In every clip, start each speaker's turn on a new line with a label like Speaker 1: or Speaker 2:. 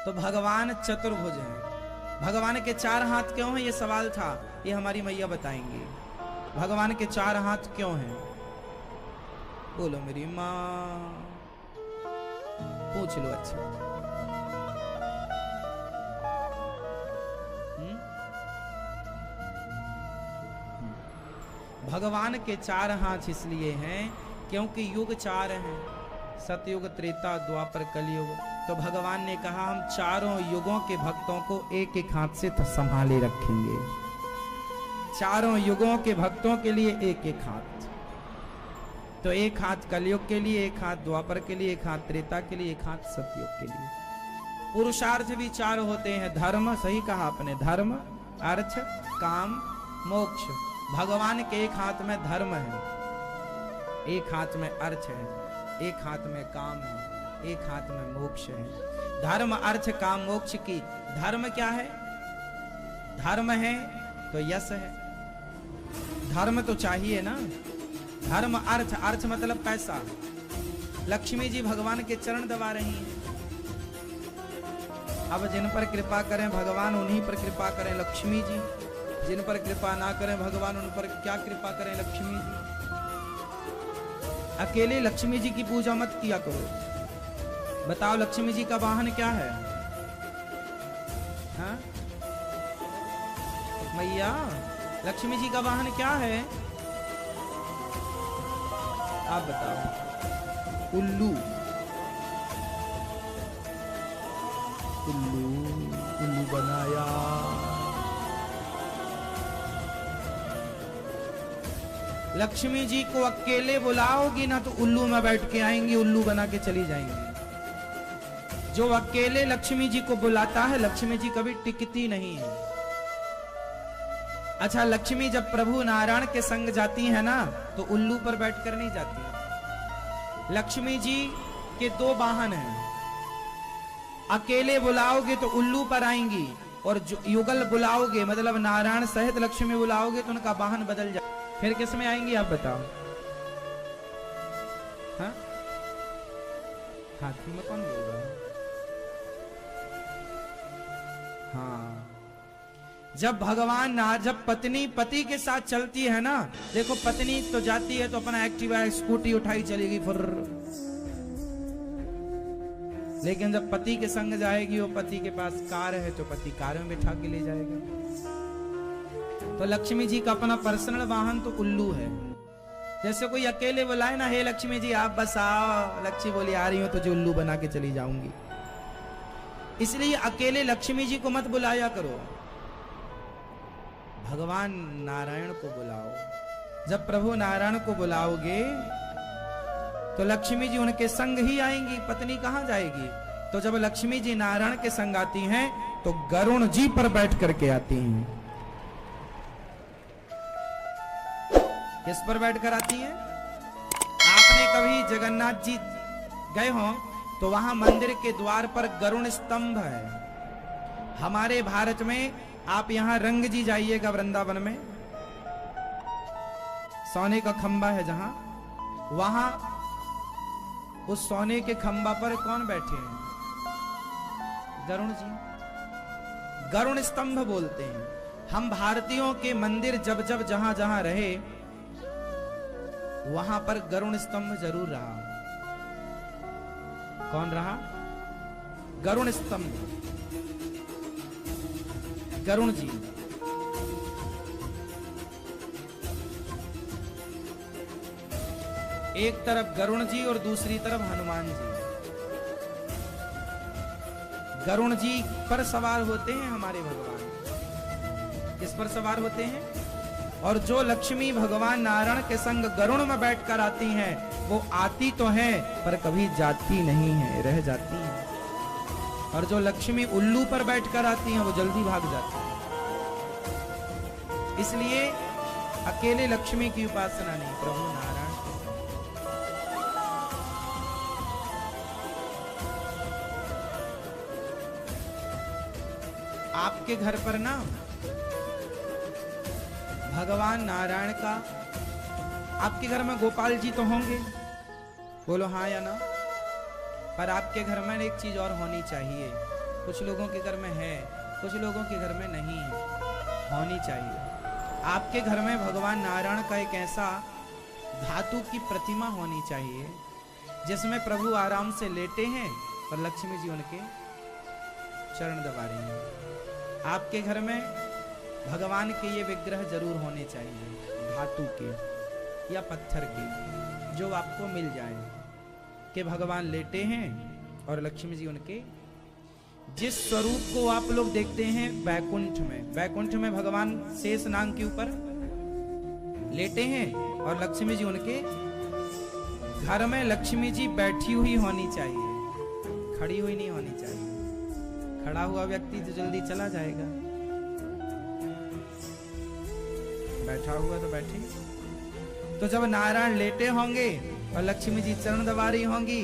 Speaker 1: तो भगवान चतुर्भुज हैं। भगवान के 4 हाथ क्यों हैं, ये सवाल था, ये हमारी मैया बताएंगी। भगवान के 4 हाथ क्यों हैं? बोलो मेरी माँ, पूछ लो। अच्छा, भगवान के 4 हाथ इसलिए हैं क्योंकि युग 4 हैं, सतयुग, त्रेता, द्वापर, कलयुग। तो भगवान ने कहा हम चारों युगों के भक्तों को एक एक हाथ से संभाले रखेंगे। चारों युगों के भक्तों के लिए एक एक हाथ। तो एक हाथ कलयुग के लिए, एक हाथ द्वापर के लिए, एक हाथ त्रेता के लिए, एक हाथ सतयुग के लिए। पुरुषार्थ भी 4 होते हैं। धर्म, सही कहा आपने, धर्म, अर्थ, काम, मोक्ष। भगवान के एक हाथ में धर्म है, एक हाथ में अर्थ है, एक हाथ में काम है, एक हाथ में मोक्ष है। धर्म, अर्थ, काम, मोक्ष की धर्म क्या है? धर्म है तो यश है। धर्म तो चाहिए ना। धर्म, अर्थ, अर्थ मतलब पैसा। लक्ष्मी जी भगवान के चरण दबा रही हैं। अब जिन पर कृपा करें भगवान उन्हीं पर कृपा करें लक्ष्मी जी, जिन पर कृपा ना करें भगवान उन पर क्या कृपा करें लक्ष्मी जी। अकेले लक्ष्मी जी की पूजा मत किया करो। बताओ लक्ष्मी जी का वाहन क्या है? हाँ मैया, लक्ष्मी जी का वाहन क्या है? आप बताओ। उल्लू, उल्लू, उल्लू बनाया। लक्ष्मी जी को अकेले बुलाओगी ना तो उल्लू में बैठ के आएंगी, उल्लू बना के चली जाएंगी। जो अकेले लक्ष्मी जी को बुलाता है लक्ष्मी जी कभी टिकती नहीं है। अच्छा, लक्ष्मी जब प्रभु नारायण के संग जाती है ना तो उल्लू पर बैठकर नहीं जाती। लक्ष्मी जी के 2 वाहन हैं। अकेले बुलाओगे तो उल्लू पर आएंगी, और युगल बुलाओगे मतलब नारायण सहित लक्ष्मी बुलाओगे तो उनका वाहन बदल जाए। फिर किस में आएंगी आप बताओ? हाँ, हाथी में कौन बोल रहा है? हाँ, जब पत्नी पति के साथ चलती है ना, देखो पत्नी तो जाती है तो अपना एक्टिवा स्कूटी उठाई चलेगी फिर, लेकिन जब पति के संग जाएगी, वो पति के पास कार है तो पति कार में बिठा के ले जाएगा। तो लक्ष्मी जी का अपना पर्सनल वाहन तो उल्लू है। जैसे कोई अकेले बुलाए ना, हे लक्ष्मी जी आप बस आओ, लक्ष्मी बोली आ रही हो तो जो उल्लू बना के चली जाऊंगी। इसलिए अकेले लक्ष्मी जी को मत बुलाया करो, भगवान नारायण को बुलाओ। जब प्रभु नारायण को बुलाओगे तो लक्ष्मी जी उनके संग ही आएंगी, पत्नी कहां जाएगी? तो जब लक्ष्मी जी नारायण के संग आती हैं तो गरुण जी पर बैठ करके आती हैं। किस पर बैठकर आती हैं? आपने कभी जगन्नाथ जी गए हो तो वहां मंदिर के द्वार पर गरुण स्तंभ है। हमारे भारत में आप यहां रंग जी जाइएगा वृंदावन में, सोने का खंबा है जहां, वहां उस सोने के खंबा पर कौन बैठे हैं? गरुण जी। गरुण स्तंभ बोलते हैं। हम भारतीयों के मंदिर जब जब जहां जहां रहे वहां पर गरुण स्तंभ जरूर रहा। कौन रहा? गरुण स्तंभ, गरुण जी। एक तरफ गरुण जी और दूसरी तरफ हनुमान जी। गरुण जी पर सवार होते हैं हमारे भगवान। किस पर सवार होते हैं? और जो लक्ष्मी भगवान नारायण के संग गरुण में बैठकर आती हैं, वो आती तो हैं पर कभी जाती नहीं है, रह जाती हैं। और जो लक्ष्मी उल्लू पर बैठकर आती हैं वो जल्दी भाग जाती हैं। इसलिए अकेले लक्ष्मी की उपासना नहीं, प्रभु नारायण की। आपके घर पर ना भगवान नारायण का, आपके घर में गोपाल जी तो होंगे, बोलो हाँ या ना? पर आपके घर में एक चीज और होनी चाहिए, कुछ लोगों के घर में है, कुछ लोगों के घर में नहीं है, होनी चाहिए। आपके घर में भगवान नारायण का एक ऐसा धातु की प्रतिमा होनी चाहिए जिसमें प्रभु आराम से लेटे हैं और लक्ष्मी जी उनके चरण दबा रही हैं। आपके घर में भगवान के ये विग्रह जरूर होने चाहिए, धातु के या पत्थर के, जो आपको मिल जाए कि भगवान लेटे हैं और लक्ष्मी जी उनके, जिस स्वरूप को आप लोग देखते हैं वैकुंठ में भगवान शेष नाग के ऊपर लेटे हैं और लक्ष्मी जी उनके, घर में लक्ष्मी जी बैठी हुई होनी चाहिए, खड़ी हुई नहीं होनी चाहिए। खड़ा हुआ व्यक्ति तो जल्दी चला जाएगा, बैठा हुआ तो बैठे। तो जब नारायण लेटे होंगे और लक्ष्मी जी चरण दबा रही होंगी,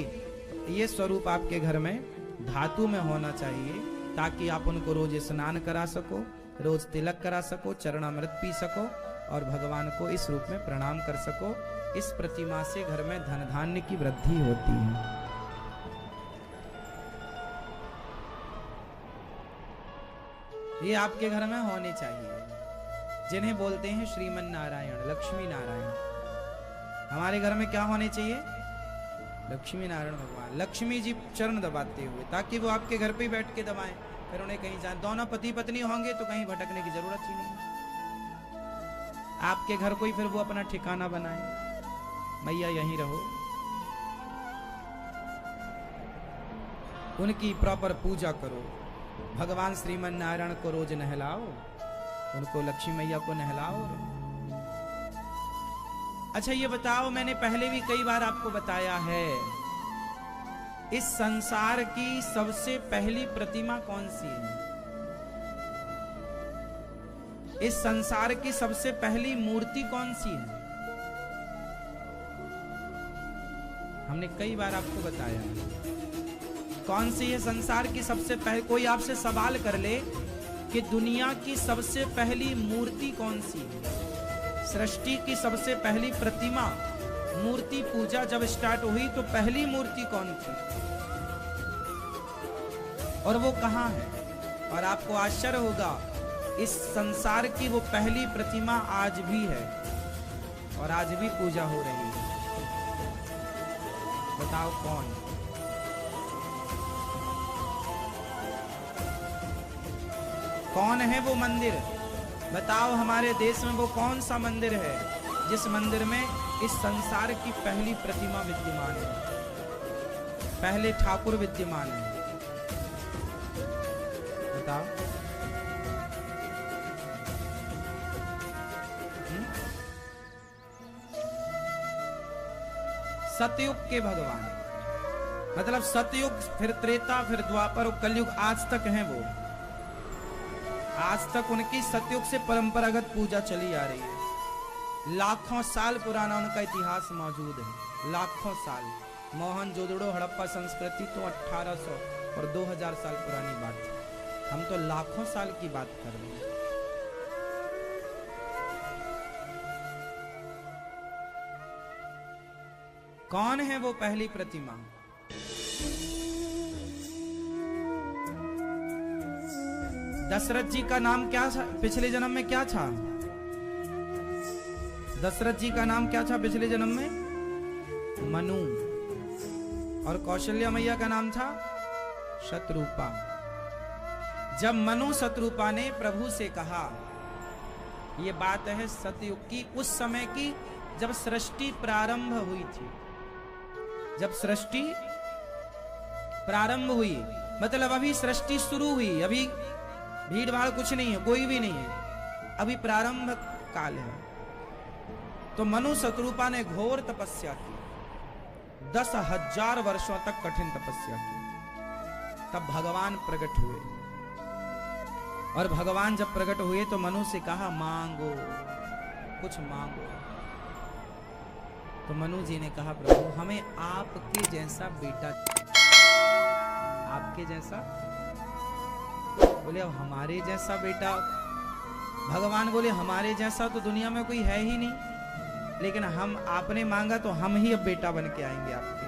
Speaker 1: ये स्वरूप आपके घर में धातु में होना चाहिए, ताकि आप उनको रोज स्नान करा सको, रोज तिलक करा सको, चरणामृत पी सको और भगवान को इस रूप में प्रणाम कर सको। इस प्रतिमा से घर में धन धान्य की वृद्धि होती है। ये आपके घर में होने चाहिए, जिन्हें बोलते हैं श्रीमन नारायण, लक्ष्मी नारायण। हमारे घर में क्या होने चाहिए? लक्ष्मी नारायण भगवान, लक्ष्मी जी चरण दबाते हुए, ताकि वो आपके घर पे ही बैठ के दबाएं, फिर उन्हें कहीं जाए। दोनों पति पत्नी होंगे तो कहीं भटकने की जरूरत ही नहीं। आपके घर कोई फिर वो अपना ठिकाना बनाए, मैया यहीं रहो, उनकी प्रॉपर पूजा करो। भगवान श्रीमन नारायण को रोज नहलाओ, उनको लक्ष्मी मैया को नहलाओ। अच्छा ये बताओ, मैंने पहले भी कई बार आपको बताया है, इस संसार की सबसे पहली प्रतिमा कौन सी है? इस संसार की सबसे पहली मूर्ति कौन सी है? हमने कई बार आपको बताया कौन सी है संसार की सबसे पहले। कोई आपसे सवाल कर ले कि दुनिया की सबसे पहली मूर्ति कौन सी है, सृष्टि की सबसे पहली प्रतिमा, मूर्ति पूजा जब स्टार्ट हुई तो पहली मूर्ति कौन थी और वो कहां है? और आपको आश्चर्य होगा, इस संसार की वो पहली प्रतिमा आज भी है और आज भी पूजा हो रही है। बताओ कौन? कौन है वो मंदिर? बताओ हमारे देश में वो कौन सा मंदिर है जिस मंदिर में इस संसार की पहली प्रतिमा विद्यमान है, पहले ठाकुर विद्यमान है? बताओ। सतयुग के भगवान, मतलब सतयुग, फिर त्रेता, फिर द्वापर और कलयुग, आज तक हैं वो। आज तक उनकी सतयुग से परंपरागत पूजा चली आ रही है। लाखों साल पुराना उनका इतिहास मौजूद है, लाखों साल। मोहनजोदड़ो हड़प्पा संस्कृति तो 1800 और 2000 साल पुरानी बात है, हम तो लाखों साल की बात कर रहे हैं। कौन है वो पहली प्रतिमा? दशरथ जी का नाम क्या था पिछले जन्म में? क्या था दशरथ जी का नाम? क्या था पिछले जन्म में? मनु। और कौशल्या मैया का नाम था शतरूपा। जब मनु शतरूपा ने प्रभु से कहा, ये बात है सतयुग की, उस समय की जब सृष्टि प्रारंभ हुई थी। जब सृष्टि प्रारंभ हुई मतलब अभी सृष्टि शुरू हुई, अभी भीड़ भाड़ कुछ नहीं है, कोई भी नहीं है, अभी प्रारंभ काल है। तो मनु शतरूपा ने घोर तपस्या की, 10,000 वर्षों तक कठिन तपस्या की। तब भगवान प्रकट हुए, और भगवान जब प्रकट हुए तो मनु से कहा, मांगो, कुछ मांगो। तो मनु जी ने कहा, प्रभु हमें आपके जैसा बेटा, आपके जैसा। बोले अब हमारे जैसा बेटा? भगवान बोले हमारे जैसा तो दुनिया में कोई है ही नहीं, लेकिन हम, आपने मांगा तो हम ही अब बेटा बन के आएंगे आपके,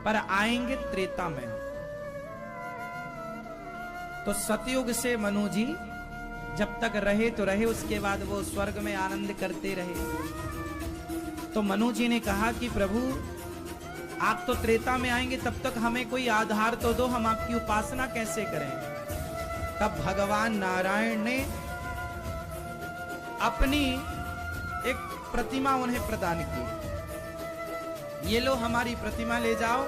Speaker 1: पर आएंगे त्रेता में। तो सतयुग से मनु जी जब तक रहे तो रहे, उसके बाद वो स्वर्ग में आनंद करते रहे। तो मनु जी ने कहा कि प्रभु आप तो त्रेता में आएंगे, तब तक हमें कोई आधार तो दो, हम आपकी उपासना कैसे करें। तब भगवान नारायण ने अपनी एक प्रतिमा उन्हें प्रदान की। ये लो हमारी प्रतिमा ले जाओ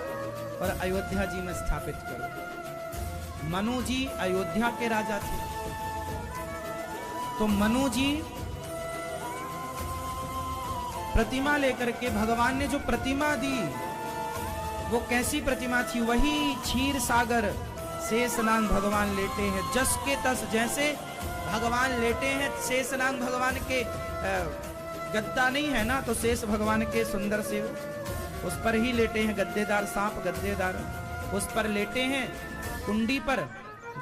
Speaker 1: और अयोध्या जी में स्थापित करो। मनु जी अयोध्या के राजा थे। तो मनु जी प्रतिमा लेकर के, भगवान ने जो प्रतिमा दी वो कैसी प्रतिमा थी, वही क्षीर सागर शेषनाग भगवान लेटे हैं, जस के तस जैसे भगवान लेटे हैं। शेषनाग भगवान के गद्दा नहीं है ना, तो शेष भगवान के सुंदर से उस पर ही लेटे हैं, गद्देदार सांप गद्देदार उस पर लेटे हैं। कुंडी पर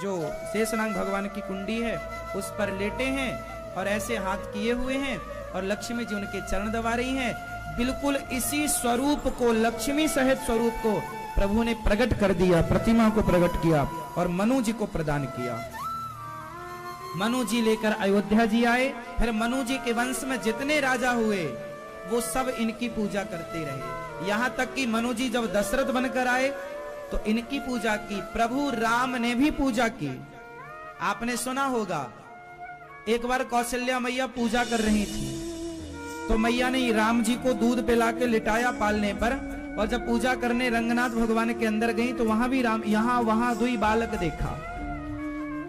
Speaker 1: जो शेषनाग भगवान की कुंडी है उस पर लेटे हैं और ऐसे हाथ किए हुए हैं और लक्ष्मी जी उनके चरण दबा रही हैं। बिल्कुल इसी स्वरूप को, लक्ष्मी सहित स्वरूप को प्रभु ने प्रकट कर दिया, प्रतिमा को प्रकट किया और मनु जी को प्रदान किया। मनु जी लेकर अयोध्या जी आए। फिर मनु जी के वंश में जितने राजा हुए वो सब इनकी पूजा करते रहे। यहां तक कि मनु जी जब दशरथ बनकर आए तो इनकी पूजा की। प्रभु राम ने भी पूजा की। आपने सुना होगा, एक बार कौशल्या मैया पूजा कर रही थी तो मैया ने राम जी को दूध पिला के लिटाया पालने पर, और जब पूजा करने रंगनाथ भगवान के अंदर गई तो वहां भी राम, यहां वहां दुई बालक देखा।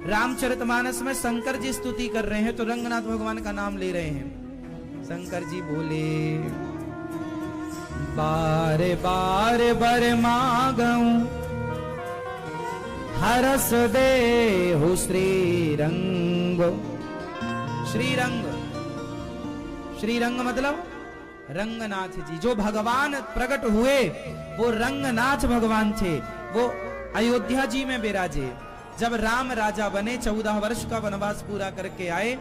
Speaker 1: रामचरितमानस में शंकर जी स्तुति कर रहे हैं तो रंगनाथ भगवान का नाम ले रहे हैं। शंकर जी बोले, बारे बारे बर मांगऊं हरस दे हो श्री रंग। श्रीरंग, श्रीरंग मतलब रंगनाथ जी। जो भगवान प्रकट हुए वो रंगनाथ भगवान थे। वो अयोध्या जी में विराजे। जब राम राजा बने, 14 वर्ष का वनवास पूरा करके आए,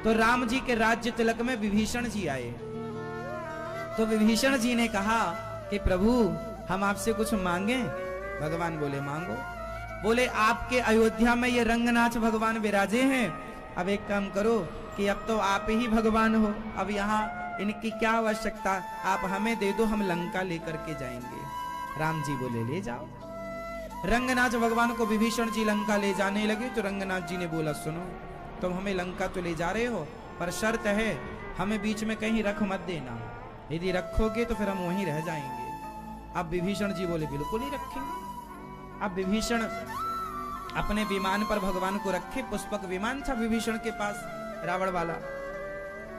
Speaker 1: तो राम जी के राज्य तिलक में विभीषण जी आए। तो विभीषण जी ने कहा कि प्रभु हम आपसे कुछ मांगे। भगवान बोले मांगो। बोले आपके अयोध्या में ये रंगनाथ भगवान विराजे हैं, अब एक काम करो कि अब तो आप ही भगवान हो, अब यहाँ इनकी क्या आवश्यकता, आप हमें दे दो, हम लंका लेकर के जाएंगे। राम जी बोले ले जाओ। रंगनाथ भगवान को विभीषण जी लंका ले जाने लगे तो रंगनाथ जी ने बोला सुनो, तुम हमें लंका तो ले जा रहे हो, पर शर्त है हमें बीच में कहीं रख मत देना, यदि रखोगे तो फिर हम वहीं रह जाएंगे। अब विभीषण जी बोले बिल्कुल ही रखेंगे। अब विभीषण अपने विमान पर भगवान को रखे। पुष्पक विमान था विभीषण के पास, रावण वाला।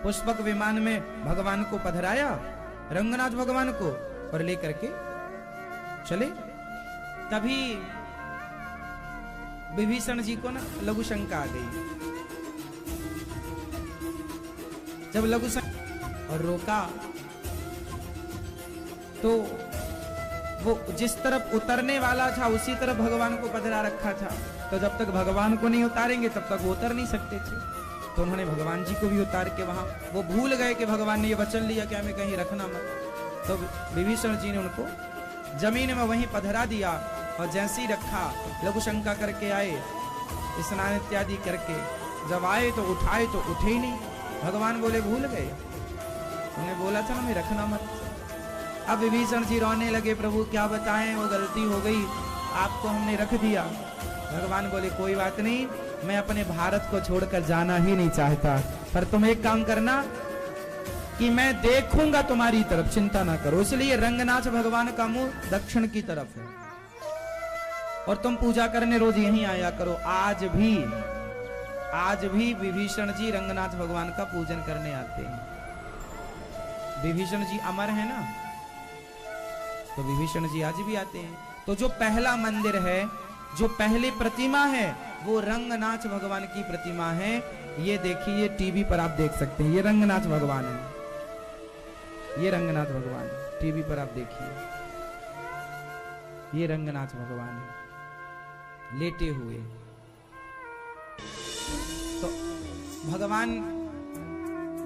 Speaker 1: पुष्पक विमान में भगवान को पधराया, रंगनाथ भगवान को, और लेकर के चले। तभी विभीषण जी को ना लघु शंका आ गई। जब लघु शंका और रोका तो वो जिस तरफ उतरने वाला था उसी तरफ भगवान को पधरा रखा था। तो जब तक भगवान को नहीं उतारेंगे तब तक वो उतर नहीं सकते थे। तो उन्होंने भगवान जी को भी उतार के वहां, वो भूल गए कि भगवान ने ये वचन लिया कि हमें कहीं रखना मत। तो विभीषण जी ने उनको जमीन में वहीं पधरा दिया और जैसे ही रखा, लघु शंका करके आए, स्नान इत्यादि करके जब आए तो उठाए तो उठे ही नहीं। भगवान बोले भूल गए, उन्हें बोला था हमें रखना मत। अब विभीषण जी रोने लगे, प्रभु क्या बताएं, वो गलती हो गई, आपको हमने रख दिया। भगवान बोले कोई बात नहीं, मैं अपने भारत को छोड़कर जाना ही नहीं चाहता, पर तुम एक काम करना कि मैं देखूंगा तुम्हारी तरफ, चिंता ना करो। इसलिए रंगनाथ भगवान का मुंह दक्षिण की तरफ है और तुम पूजा करने रोज यहीं आया करो। आज भी विभीषण जी रंगनाथ भगवान का पूजन करने आते हैं। विभीषण जी अमर है ना, तो विभीषण जी आज भी आते हैं। तो जो पहला मंदिर है, जो पहली प्रतिमा है, वो रंगनाथ भगवान की प्रतिमा है। ये देखिए, टीवी पर आप देख सकते हैं, ये रंगनाथ भगवान है, ये रंगनाथ भगवान है, टीवी पर आप देखिए, ये रंगनाथ भगवान है लेटे हुए। तो भगवान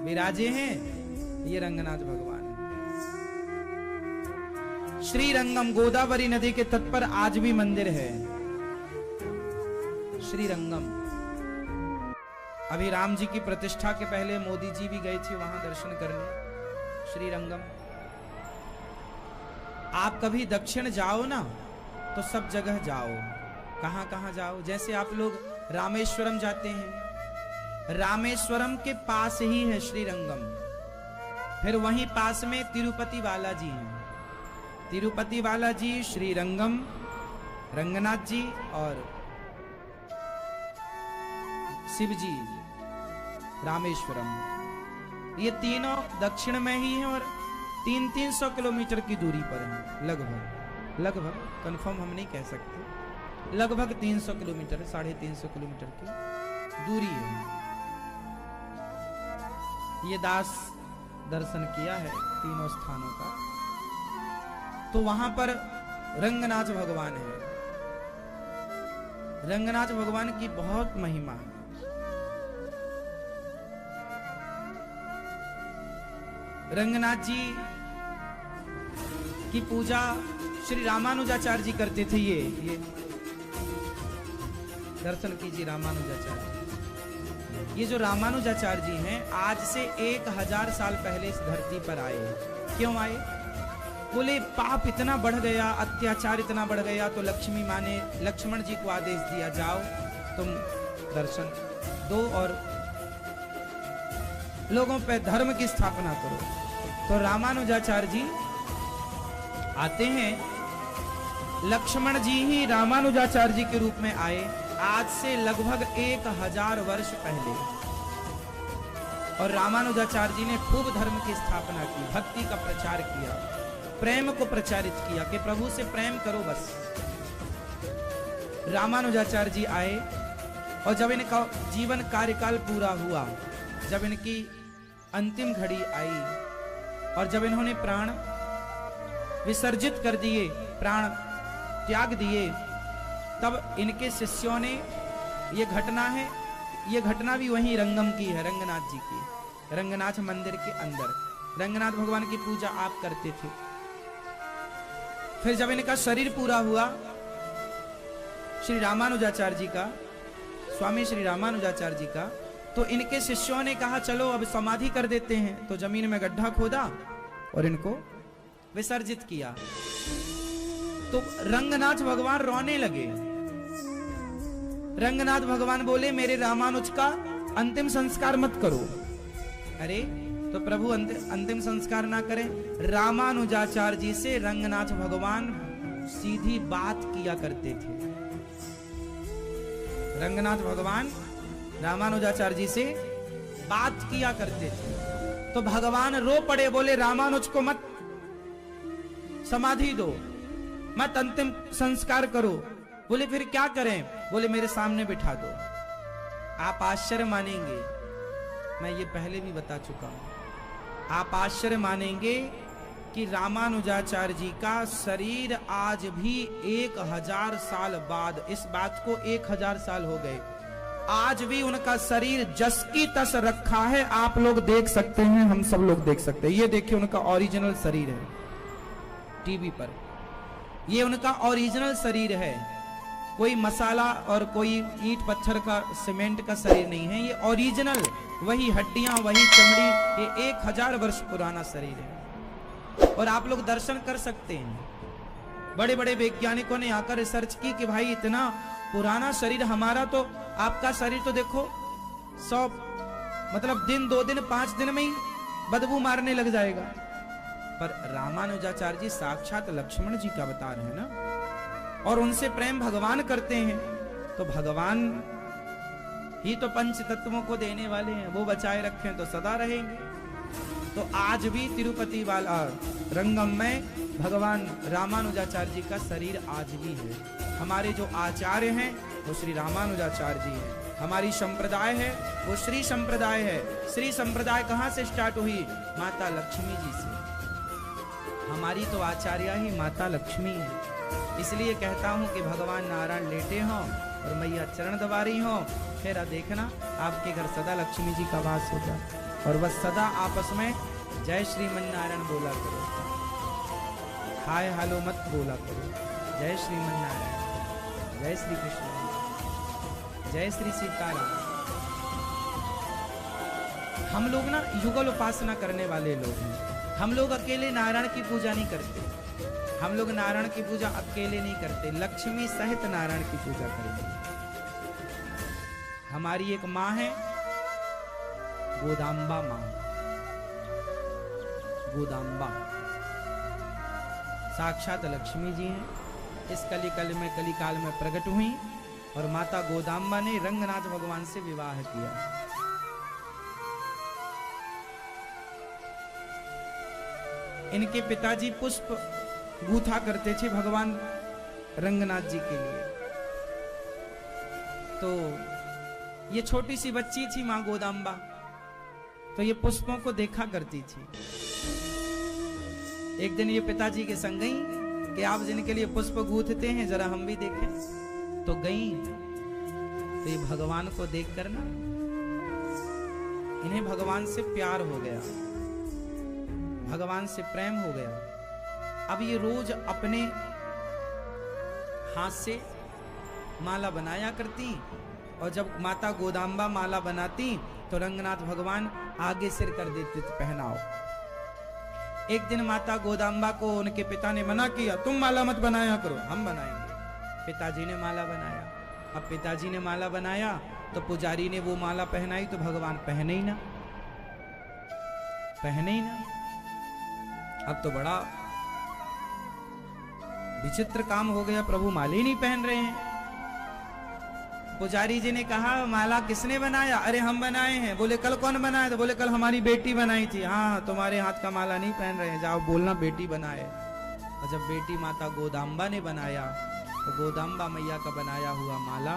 Speaker 1: विराजे हैं, ये रंगनाथ भगवान है। श्री रंगम, गोदावरी नदी के तट पर आज भी मंदिर है। श्री रंगम। अभी राम जी की प्रतिष्ठा के पहले मोदी जी भी गए थे वहां दर्शन करने श्री रंगम। आप कभी दक्षिण जाओ ना तो सब जगह जाओ। कहां कहां जाओ? जैसे आप लोग रामेश्वरम जाते हैं, रामेश्वरम के पास ही है श्री रंगम। फिर वहीं पास में तिरुपति बालाजी हैं। तिरुपति बालाजी, श्री रंगम, रंगनाथ जी और शिव जी रामेश्वरम। ये तीनों दक्षिण में ही हैं और 300 किलोमीटर की दूरी पर हैं। लगभग कंफर्म हम नहीं कह सकते, लगभग 300 किलोमीटर, 350 किलोमीटर की दूरी है। ये दास दर्शन किया है तीनों स्थानों का। तो वहां पर रंगनाथ भगवान है। रंगनाथ भगवान की बहुत महिमा है। रंगनाथ जी की पूजा श्री रामानुजाचार्य जी करते थे। ये दर्शन कीजिए रामानुजाचार्य। ये जो रामानुजाचार्य जी हैं आज से 1000 साल पहले इस धरती पर आए। क्यों आए? बोले पाप इतना बढ़ गया, अत्याचार इतना बढ़ गया, तो लक्ष्मी माँ ने लक्ष्मण जी को आदेश दिया, जाओ तुम दर्शन दो और लोगों पे धर्म की स्थापना करो। तो रामानुजाचार्य जी आते हैं। लक्ष्मण जी ही रामानुजाचार्य जी के रूप में आए आज से लगभग 1000 वर्ष पहले। और रामानुजाचार्य जी ने खूब धर्म की स्थापना की, भक्ति का प्रचार किया, प्रेम को प्रचारित किया कि प्रभु से प्रेम करो बस। रामानुजाचार्य जी आए और जब इनका जीवन कार्यकाल पूरा हुआ, जब इनकी अंतिम घड़ी आई और जब इन्होंने प्राण विसर्जित कर दिए, प्राण त्याग दिए, तब इनके शिष्यों ने, ये घटना है, ये घटना भी वहीं रंगम की है, रंगनाथ जी की, रंगनाथ मंदिर के अंदर रंगनाथ भगवान की पूजा आप करते थे। फिर जब इनका शरीर पूरा हुआ श्री रामानुजाचार्य जी का, स्वामी श्री रामानुजाचार्य जी का, तो इनके शिष्यों ने कहा चलो अब समाधि कर देते हैं। तो जमीन में गड्ढा खोदा और इनको विसर्जित किया। तो रंगनाथ भगवान रोने लगे। रंगनाथ भगवान बोले मेरे रामानुज का अंतिम संस्कार मत करो। अरे तो प्रभु अंतिम संस्कार ना करें? रामानुजाचार्य जी से रंगनाथ भगवान सीधी बात किया करते थे। रंगनाथ भगवान रामानुजाचार्य जी से बात किया करते थे। तो भगवान रो पड़े, बोले रामानुज को मत समाधि दो, मत अंतिम संस्कार करो। बोले फिर क्या करें? बोले मेरे सामने बिठा दो। आप आश्चर्य मानेंगे, मैं ये पहले भी बता चुका हूं, आप आश्चर्य मानेंगे कि रामानुजाचार्य जी का शरीर आज भी 1000 साल बाद, इस बात को 1000 साल हो गए, आज भी उनका शरीर जस की तस रखा है। आप लोग देख सकते हैं, हम सब लोग देख सकते हैं। ये देखिए उनका ओरिजिनल शरीर है टीवी पर, ये उनका ओरिजिनल शरीर है। कोई मसाला और कोई ईंट पत्थर का सीमेंट का शरीर नहीं है, ये ओरिजिनल, वही हड्डियां, वही चमड़ी, ये 1000 वर्ष पुराना शरीर है। और आप लोग दर्शन कर सकते हैं। बड़े बड़े वैज्ञानिकों ने आकर रिसर्च की कि भाई इतना पुराना शरीर हमारा, तो आपका शरीर तो देखो 100 मतलब दिन 2 दिन 5 दिन में ही बदबू मारने लग जाएगा। पर रामानुजाचार्य जी साक्षात लक्ष्मण जी का अवतार है ना, और उनसे प्रेम भगवान करते हैं। तो भगवान ही तो पंच तत्वों को देने वाले हैं, वो बचाए रखें तो सदा रहेंगे। तो आज भी तिरुपति वाला रंगम में भगवान रामानुजाचार्य जी का शरीर आज भी है। हमारे जो आचार्य हैं वो श्री रामानुजाचार्य जी हैं। हमारी संप्रदाय है वो श्री संप्रदाय है। श्री संप्रदाय कहाँ से स्टार्ट हुई? माता लक्ष्मी जी से। हमारी तो आचार्य ही माता लक्ष्मी है। इसलिए कहता हूँ कि भगवान नारायण लेटे हों और मैया चरण दबा रही हो, फिर देखना आपके घर सदा लक्ष्मी जी का वास होगा। और बस सदा आपस में जय श्रीमन नारायण बोला करो, हाय हालो मत बोला करो। जय श्रीमन नारायण, जय श्री कृष्ण। जय श्री सीताराम। हम लोग ना युगल उपासना करने वाले लोग हैं। हम लोग अकेले नारायण की पूजा नहीं करते। हम लोग नारायण की पूजा अकेले नहीं करते, लक्ष्मी सहित नारायण की पूजा करते। हमारी एक माँ है, गोदाम्बा माँ। गोदाम्बा साक्षात लक्ष्मी जी हैं। इस कलिकाल में प्रकट हुई और माता गोदाम्बा ने रंगनाथ भगवान से विवाह किया। इनके पिताजी पुष्प गूथा करते थे भगवान रंगनाथ जी के लिए। तो ये छोटी सी बच्ची थी मां गोदाम्बा, तो ये पुष्पों को देखा करती थी। एक दिन ये पिताजी के संग गई कि आप जिनके लिए पुष्प गूथते हैं जरा हम भी देखें। तो गई तो ये भगवान को देखकर ना इन्हें भगवान से प्यार हो गया, भगवान से प्रेम हो गया। अब ये रोज अपने हाथ से माला बनाया करती और जब माता गोदाम्बा माला बनाती तो रंगनाथ भगवान आगे सिर कर देते थे, पहनाओ। एक दिन माता गोदाम्बा को उनके पिता ने मना किया, तुम माला मत बनाया करो, हम बनाएंगे। पिताजी ने माला बनाया। अब पिताजी ने माला बनाया तो पुजारी ने वो माला पहनाई तो भगवान पहने ही ना, पहने ही ना। अब तो बड़ा विचित्र काम हो गया, प्रभु माला ही नहीं पहन रहे हैं। पुजारी जी ने कहा माला किसने बनाया? अरे हम बनाए हैं। बोले कल कौन बनाया? तो बोले कल हमारी बेटी बनाई थी। हाँ, तुम्हारे हाथ का माला नहीं पहन रहे हैं, जाओ बोलना बेटी बनाए। और जब बेटी माता गोदाम्बा ने बनाया तो गोदाम्बा मैया का बनाया हुआ माला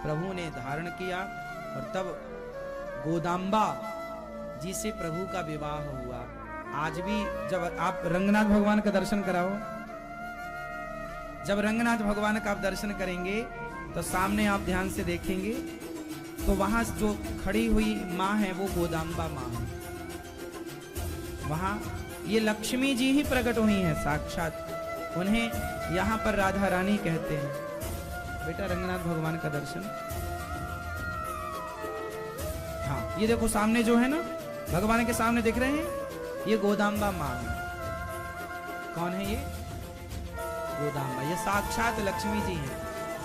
Speaker 1: प्रभु ने धारण किया और तब गोदाम्बा जी से प्रभु का विवाह हुआ। आज भी जब आप रंगनाथ भगवान का दर्शन कराओ, जब रंगनाथ भगवान का आप दर्शन करेंगे तो सामने आप ध्यान से देखेंगे तो वहां जो खड़ी हुई माँ है वो गोदाम्बा माँ है। वहां ये लक्ष्मी जी ही प्रकट हुई हैं साक्षात। उन्हें यहाँ पर राधा रानी कहते हैं। बेटा रंगनाथ भगवान का दर्शन, हाँ ये देखो सामने जो है ना भगवान के सामने दिख रहे हैं, ये गोदाम्बा माँ है। कौन है ये? गोदाम्बा। ये साक्षात लक्ष्मी जी हैं।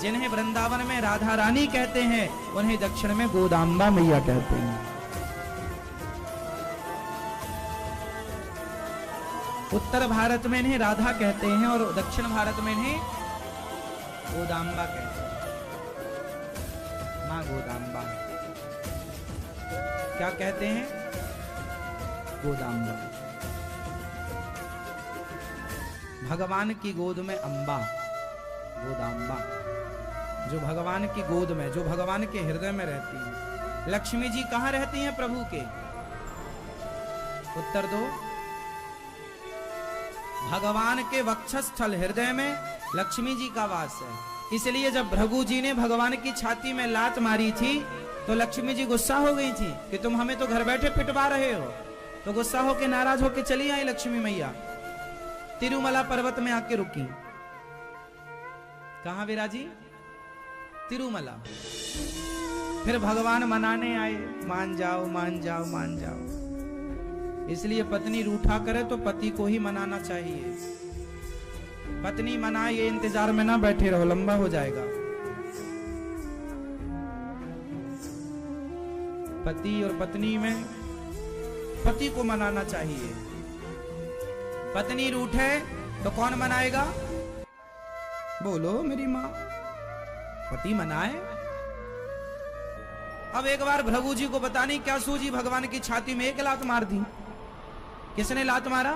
Speaker 1: जिन्हें वृंदावन में राधा रानी कहते हैं उन्हें दक्षिण में गोदाम्बा मैया कहते हैं। उत्तर भारत में इन्हें राधा कहते हैं और दक्षिण भारत में इन्हें गोदाम्बा कहते हैं। मां गोदाम्बा क्या कहते हैं? गोदाम्बा। भगवान की गोद में अम्बा, गोदाम्बा जो भगवान की गोद में, जो भगवान के हृदय में रहती है। लक्ष्मी जी कहाँ रहती हैं प्रभु के? उत्तर दो। भगवान के वक्षस्थल हृदय में लक्ष्मी जी का वास है। इसलिए जब भृगु जी ने भगवान की छाती में लात मारी थी तो लक्ष्मी जी गुस्सा हो गई थी कि तुम हमें तो घर बैठे पिटवा रहे हो। तो गुस्सा होके नाराज होके चली आई लक्ष्मी मैया, तिरुमला पर्वत में आके रुकी। कहां विराजी? तिरुमला। फिर भगवान मनाने आए, मान जाओ मान जाओ मान जाओ। इसलिए पत्नी रूठा करे तो पति को ही मनाना चाहिए। पत्नी मनाए ये इंतजार में ना बैठे रहो, लंबा हो जाएगा। पति और पत्नी में पति को मनाना चाहिए। पत्नी रूठे तो कौन मनाएगा? बोलो मेरी मां। पति मनाए। अब एक बार भृगु जी को पता नहीं क्या सूझी, भगवान की छाती में एक लात मार दी। किसने लात मारा?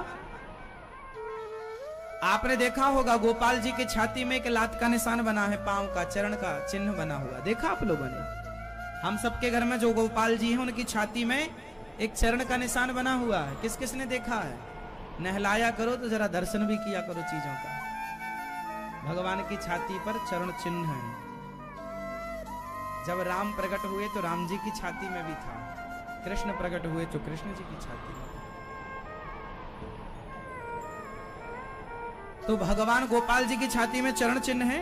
Speaker 1: आपने देखा होगा गोपाल जी की छाती में एक लात का निशान बना है, पांव का, चरण का चिन्ह बना हुआ। देखा आप लोगों ने? हम सबके घर में जो गोपाल जी हैं उनकी छाती में एक चरण का निशान बना हुआ है। किस किस ने देखा है? नहलाया करो तो जरा दर्शन भी किया करो चीजों का। भगवान की छाती पर चरण चिन्ह है। जब राम प्रकट हुए तो राम जी की छाती में भी था, कृष्ण प्रकट हुए तो कृष्ण जी की छाती में। तो भगवान गोपाल जी की छाती में चरण चिन्ह है।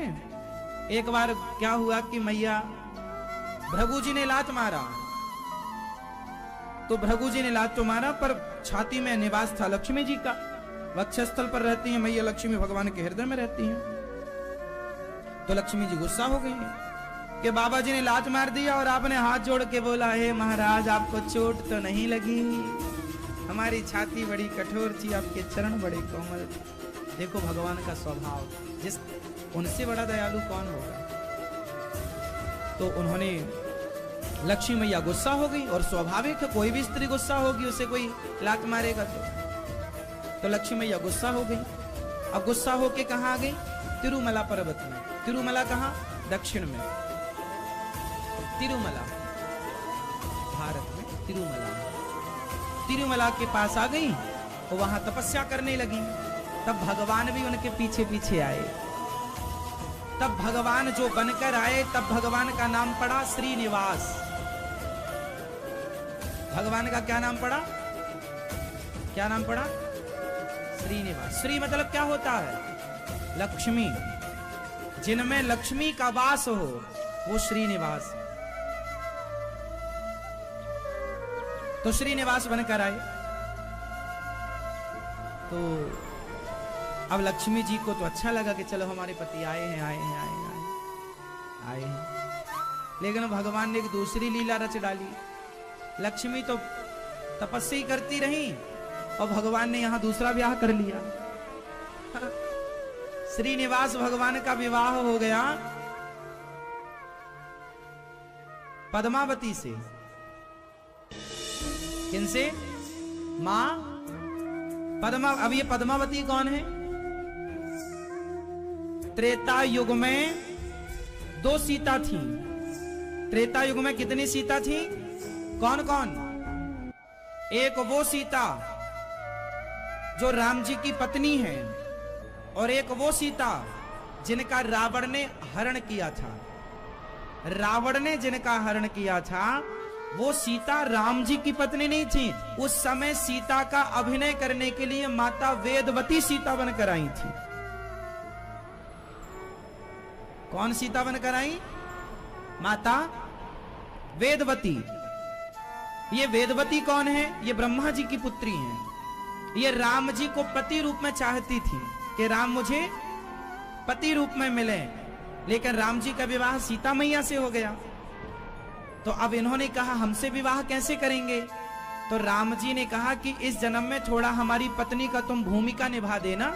Speaker 1: एक बार क्या हुआ कि मैया भृगु जी ने लात मारा, तो भृगु जी ने लात तो मारा, पर छाती में निवास था लक्ष्मी जी का। वक्षस्थल पर रहती हैं मैया लक्ष्मी, भगवान के हृदय में रहती हैं। तो लक्ष्मी जी गुस्सा हो गई कि बाबा जी ने लात मार दिया और आपने हाथ जोड़ के बोला, हे महाराज आपको चोट तो नहीं लगी, हमारी छाती बड़ी कठोर थी, आपके चरण बड़े कोमल। देखो भगवान का स्वभाव, जिस उनसे बड़ा दयालु कौन होगा। तो उन्होंने, लक्ष्मी मैया गुस्सा हो गई, और स्वाभाविक है कोई भी स्त्री गुस्सा होगी, उसे कोई लात मारेगा तो लक्ष्मी मैया गुस्सा हो गई। अब गुस्सा होके कहाँ आ गई? तिरुमला पर्वत में। तिरुमला कहाँ? दक्षिण में। तिरुमला, भारत में तिरुमला, तिरुमला के पास आ गई और वहां तपस्या करने लगी। तब भगवान भी उनके पीछे पीछे आए। तब भगवान जो बनकर आए, तब भगवान का नाम पड़ा श्रीनिवास। भगवान का क्या नाम पड़ा? क्या नाम पड़ा? श्रीनिवास। श्री मतलब क्या होता है? लक्ष्मी। जिनमें लक्ष्मी का वास हो वो श्रीनिवास। तो श्रीनिवास बनकर आए। तो अब लक्ष्मी जी को तो अच्छा लगा कि चलो हमारे पति आए हैं, आए हैं, आए हैं, आए हैं। लेकिन भगवान ने एक दूसरी लीला रच डाली। लक्ष्मी तो तपस्या करती रही और भगवान ने यहां दूसरा ब्याह कर लिया। श्रीनिवास भगवान का विवाह हो गया पद्मावती से। किनसे? मां पद्मा। अब ये पद्मावती कौन है? त्रेता युग में 2 सीता थी। त्रेता युग में कितनी सीता थी? कौन कौन? एक वो सीता जो राम जी की पत्नी है, और एक वो सीता जिनका रावण ने हरण किया था। रावण ने जिनका हरण किया था वो सीता राम जी की पत्नी नहीं थी। उस समय सीता का अभिनय करने के लिए माता वेदवती सीता बनकर आई थी। कौन सीता बनकर आई? माता वेदवती। ये वेदवती कौन है? ये ब्रह्मा जी की पुत्री हैं। ये राम जी को पति रूप में चाहती थी कि राम मुझे पति रूप में मिले, लेकिन राम जी का विवाह सीता मैया से हो गया। तो अब इन्होंने कहा हमसे विवाह कैसे करेंगे? तो राम जी ने कहा कि इस जन्म में थोड़ा हमारी पत्नी का तुम भूमिका निभा देना।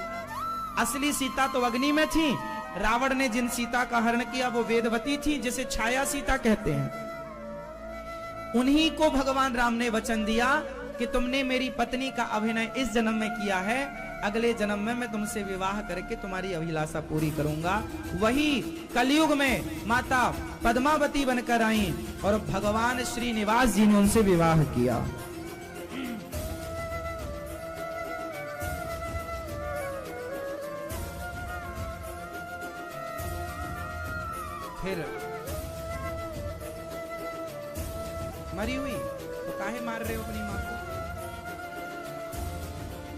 Speaker 1: असली सीता तो अग्नि में थी। रावण ने जिन सीता का हरण किया वो वेदवती थी, जिसे छाया सीता कहते हैं। उन्हीं को भगवान राम ने वचन दिया कि तुमने मेरी पत्नी का अभिनय इस जन्म में किया है, अगले जन्म में मैं तुमसे विवाह करके तुम्हारी अभिलाषा पूरी करूंगा। वही कलयुग में माता पद्मावती बनकर आई और भगवान श्रीनिवास जी ने उनसे विवाह किया। फिर मरी हुई तो काहे मार रहे हो अपनी मां को?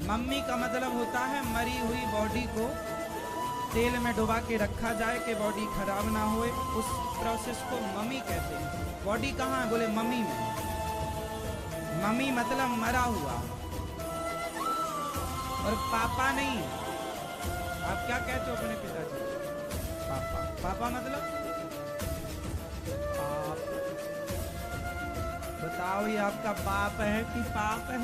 Speaker 1: मम्मी का मतलब होता है मरी हुई बॉडी को तेल में डुबा के रखा जाए कि बॉडी खराब ना होए, उस प्रोसेस को मम्मी कहते हैं। बॉडी कहाँ है? बोले मम्मी में। मम्मी मतलब मरा हुआ। और पापा नहीं। आप क्या कहते हो अपने पिताजी? पापा। पापा मतलब पाप। बताओ ये आपका पाप है कि पाप है?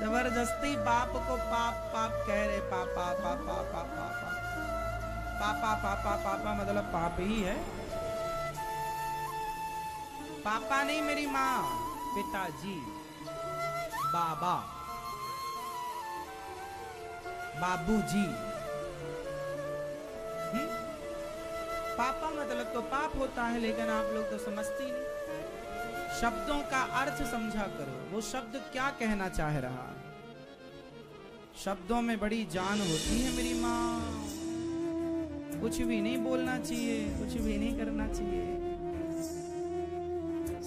Speaker 1: जबरदस्ती बाप को पाप पाप कह रहे। पापा पापा पापा पापा पापा पापा मतलब पाप ही है। पापा नहीं मेरी माँ, पिताजी, बाबा, बाबूजी। पापा मतलब तो पाप होता है, लेकिन आप लोग तो समझते नहीं। शब्दों का अर्थ समझा करो, वो शब्द क्या कहना चाह रहा। शब्दों में बड़ी जान होती है मेरी माँ। कुछ भी नहीं बोलना चाहिए, कुछ भी नहीं करना चाहिए।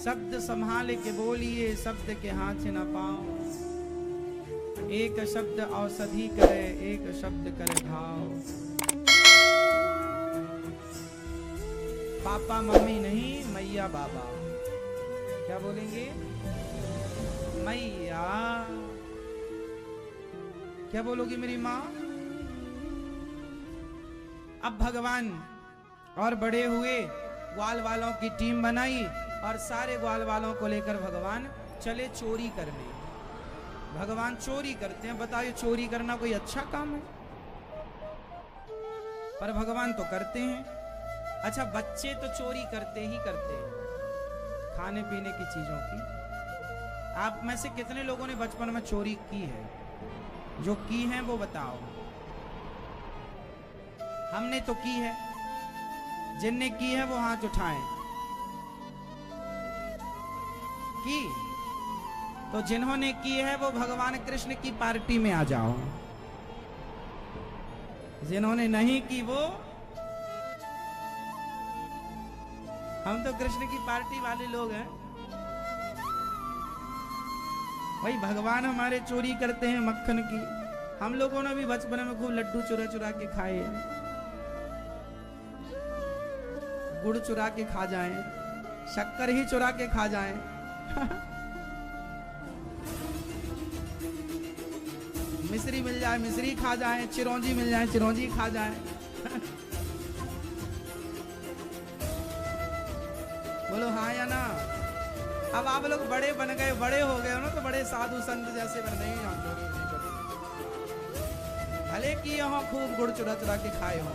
Speaker 1: शब्द संभाल के बोलिए, शब्द के हाथ न पाओ। एक शब्द औषधि करे, एक शब्द करे घाव। पापा मम्मी नहीं, मैया बाबा। क्या बोलेंगे? मैया। क्या बोलोगी मेरी माँ? अब भगवान और बड़े हुए, ग्वाल वालों की टीम बनाई और सारे ग्वाल वालों को लेकर भगवान चले चोरी करने। भगवान चोरी करते हैं। बताइए, चोरी करना कोई अच्छा काम है? पर भगवान तो करते हैं। अच्छा, बच्चे तो चोरी करते ही करते हैं खाने पीने की चीजों की। आप में से कितने लोगों ने बचपन में चोरी की है? जो की है वो बताओ। हमने तो की है। जिनने की है वो हाथ उठाएं। की तो जिन्होंने की है वो भगवान कृष्ण की पार्टी में आ जाओ। जिन्होंने नहीं की वो, हम तो कृष्ण की पार्टी वाले लोग हैं। भाई भगवान हमारे चोरी करते हैं मक्खन की। हम लोगों ने भी बचपन में खूब लड्डू चुरा चुरा के खाए हैं, गुड़ चुरा के खा जाएं, शक्कर ही चुरा के खा जाएं। मिश्री मिल जाए मिश्री खा जाएं, चिरौंजी मिल जाए चिरौंजी खा जाएं। बोलो हाँ या ना? अब आप लोग बड़े बन गए, बड़े हो गए हो ना, तो बड़े साधु संत जैसे बन गए। हम लोग भले किए हो, खूब गुड़ चुरा चुरा के खाए हो।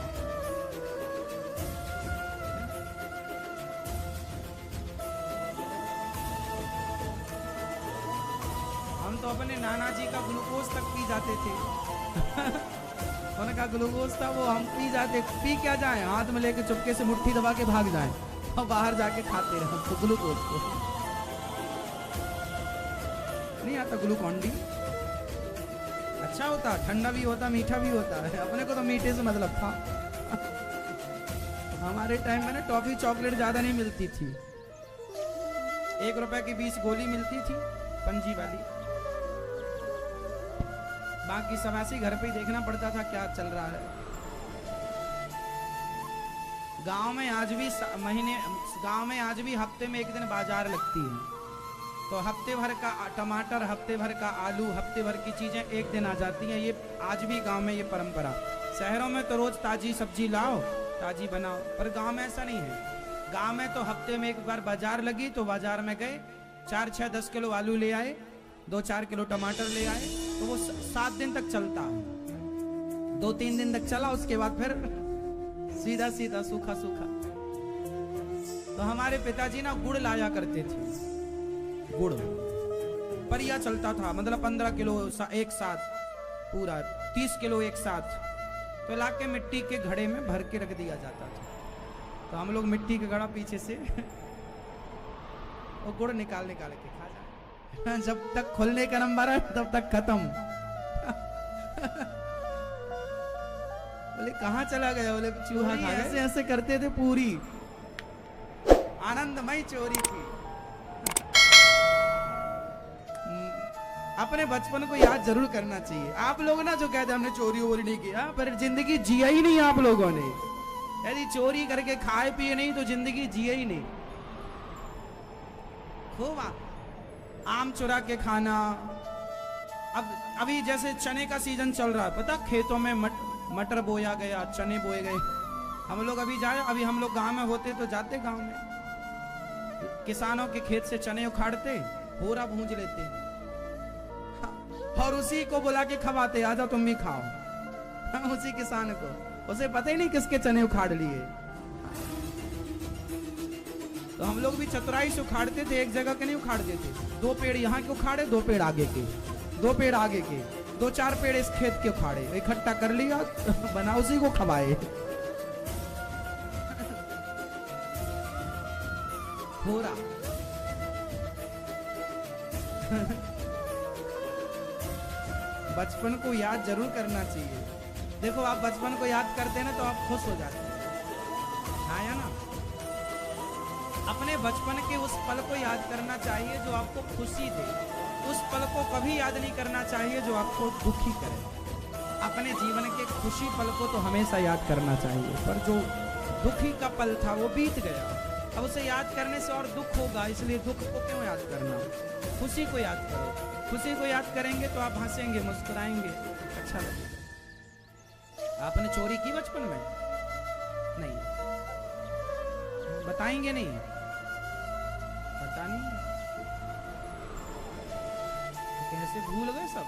Speaker 1: हम तो अपने नाना जी का ग्लूकोज तक पी जाते थे। उनका ग्लूकोज था वो हम पी जाते। पी क्या जाए, हाथ में लेके चुपके से मुट्ठी दबा के भाग जाए और बाहर जाके खाते रहे तो ग्लूकोज को। नहीं आता ग्लूकॉन डी? अच्छा होता, ठंडा भी होता, मीठा भी होता है। अपने को तो मीठे से मतलब था। हमारे टाइम में ना टॉफी चॉकलेट ज्यादा नहीं मिलती थी। 1 रुपए की 20 गोली मिलती थी, पंजी वाली। बाकी सवासी घर पे ही देखना पड़ता था क्या चल रहा है। गांव में आज भी हफ्ते में 1 दिन बाजार लगती है। तो हफ्ते भर का टमाटर, हफ्ते भर का आलू, हफ्ते भर की चीजें एक दिन आ जाती हैं। ये आज भी गांव में ये परंपरा। शहरों में तो रोज ताजी सब्जी लाओ, ताजी बनाओ, पर गांव में ऐसा नहीं है। गांव में तो हफ्ते में 1 बार बाजार लगी तो बाजार में गए, 4, 6, 10 किलो आलू ले आए, 2, 4 किलो टमाटर ले आए, तो वो 7 दिन तक चलता है। 2-3 दिन तक चला, उसके बाद फिर सीधा सीधा सूखा सूखा। तो हमारे पिताजी ना गुड़ लाया करते थे। गुड़ परिया चलता था, मतलब 15 किलो एक साथ, पूरा 30 किलो एक साथ। तो लाके मिट्टी के घड़े में भर के रख दिया जाता था। तो हम लोग मिट्टी का घड़ा पीछे से वो गुड़ निकाल के खा जाए। जब तक खुलने का नंबर है तब तक खत्म। बोले कहाँ चला गया? बोले चूहा खा गया। ऐसे ऐसे करते थे, पूरी आनंदमय चोरी थी। अपने बचपन को याद जरूर करना चाहिए। आप लोग ना जो कहते हमने चोरी वोरी नहीं किया, पर जिंदगी जिया ही नहीं आप लोगों ने। यदि चोरी करके खाए पिए नहीं तो जिंदगी जिया ही नहीं। खूब आम चुरा के खाना। अब अभी जैसे चने का सीजन चल रहा है, पता खेतों में मटर बोया गया, चने बोए गए। हम लोग अभी जाए, अभी हम लोग गांव में होते तो जाते गांव में, किसानों के खेत से चने उखाड़ते, पूरा भूंज लेते और उसी को बुला के खवाते, आजा तुम भी खाओ। उसी किसान को, उसे पता ही नहीं किसके चने उखाड़ लिए। तो हम लोग भी चतुराई से उखाड़ते थे, एक जगह के नहीं उखाड़ते थे। 2 पेड़ यहाँ के उखाड़े, 2 पेड़ आगे के, 2 पेड़ आगे के, 2-4 पेड़ इस खेत के उखाड़े, इकट्ठा कर लिया, बना, उसी को खवाए। पूरा बचपन को याद जरूर करना चाहिए। देखो आप बचपन को याद करते हैं ना तो आप खुश हो जाते हैं, हाँ या ना? अपने बचपन के उस पल को याद करना चाहिए जो आपको खुशी दे। उस पल को कभी याद नहीं करना चाहिए जो आपको दुखी करे। अपने जीवन के खुशी पल को तो हमेशा याद करना चाहिए, पर जो दुख ही का पल था, वो बीत गया। अब उसे याद करने से और दुख होगा, इसलिए दुख को क्यों याद करना, खुशी को याद करो। खुशी को याद करेंगे तो आप हंसेंगे, मुस्कुराएंगे, अच्छा लगेगा। आपने चोरी की बचपन में? नहीं, बताएंगे नहीं, पता नहीं तो कैसे भूल गए सब।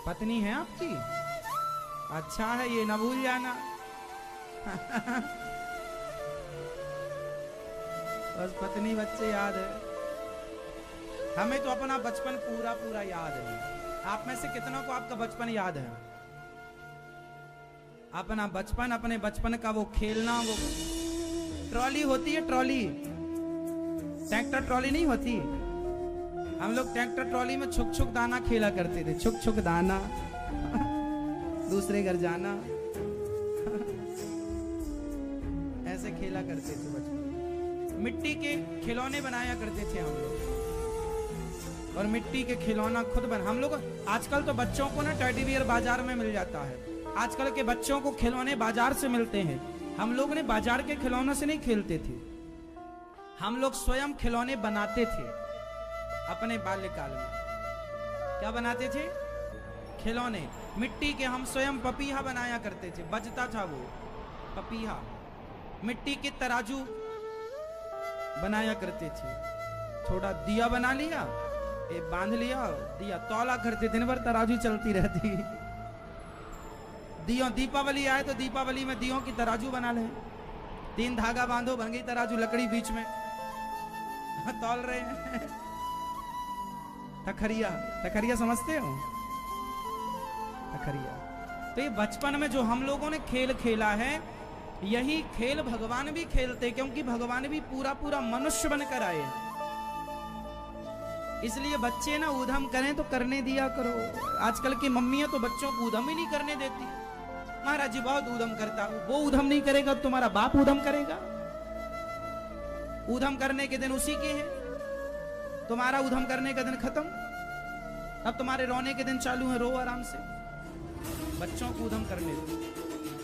Speaker 1: पत्नी है आपकी? अच्छा है, ये ना भूल जाना। बस पत्नी बच्चे याद है, हमें तो अपना बचपन पूरा पूरा याद है। आप में से कितनों को आपका बचपन याद है? अपना बचपन, अपने बचपन का वो खेलना, वो ट्रॉली होती है, ट्रॉली, ट्रैक्टर ट्रॉली नहीं होती। हम लोग ट्रैक्टर ट्रॉली में छुक छुक दाना खेला करते थे, छुक छुक दाना। दूसरे घर जाना, ऐसे खेला करते थे बचपन। मिट्टी के खिलौने बनाया करते थे हम लोग, और मिट्टी के खिलौना खुद बना हम लोग। आजकल तो बच्चों को ना टेडी बियर बाजार में मिल जाता है। आजकल के बच्चों को खिलौने बाजार से मिलते हैं। हम लोग ने बाजार के खिलौनों से नहीं खेलते थे, हम लोग स्वयं खिलौने बनाते थे अपने बाल्यकाल में। क्या बनाते थे? खिलौने मिट्टी के। हम स्वयं पपीहा बनाया करते थे, बजता था वो पपीहा। मिट्टी के तराजू बनाया करते थे। थोड़ा दिया बना लिया, बांध लिया, दिया तौला करते, दिन भर तराजू चलती रहती। दियों, दीपावली आए तो दीपावली में दियों की तराजू बना ले, 3 धागा बांधो, बन गई तराजू, लकड़ी बीच में तौल रहे हैं। तखरिया, तखरिया समझते हो? तखरिया। तो ये बचपन में जो हम लोगों ने खेल खेला है, यही खेल भगवान भी खेलते, क्योंकि भगवान भी पूरा पूरा मनुष्य बनकर आए। इसलिए बच्चे ना ऊधम करें तो करने दिया करो। आजकल की मम्मियां तो बच्चों को ऊधम ही नहीं करने देती। महाराज जी बहुत ऊधम करता हूं, वो ऊधम नहीं करेगा, तुम्हारा बाप ऊधम करेगा। ऊधम करने के दिन उसी के हैं, तुम्हारा ऊधम करने का दिन खत्म। अब तुम्हारे रोने के दिन चालू है, रो आराम से। बच्चों को ऊधम करने दो,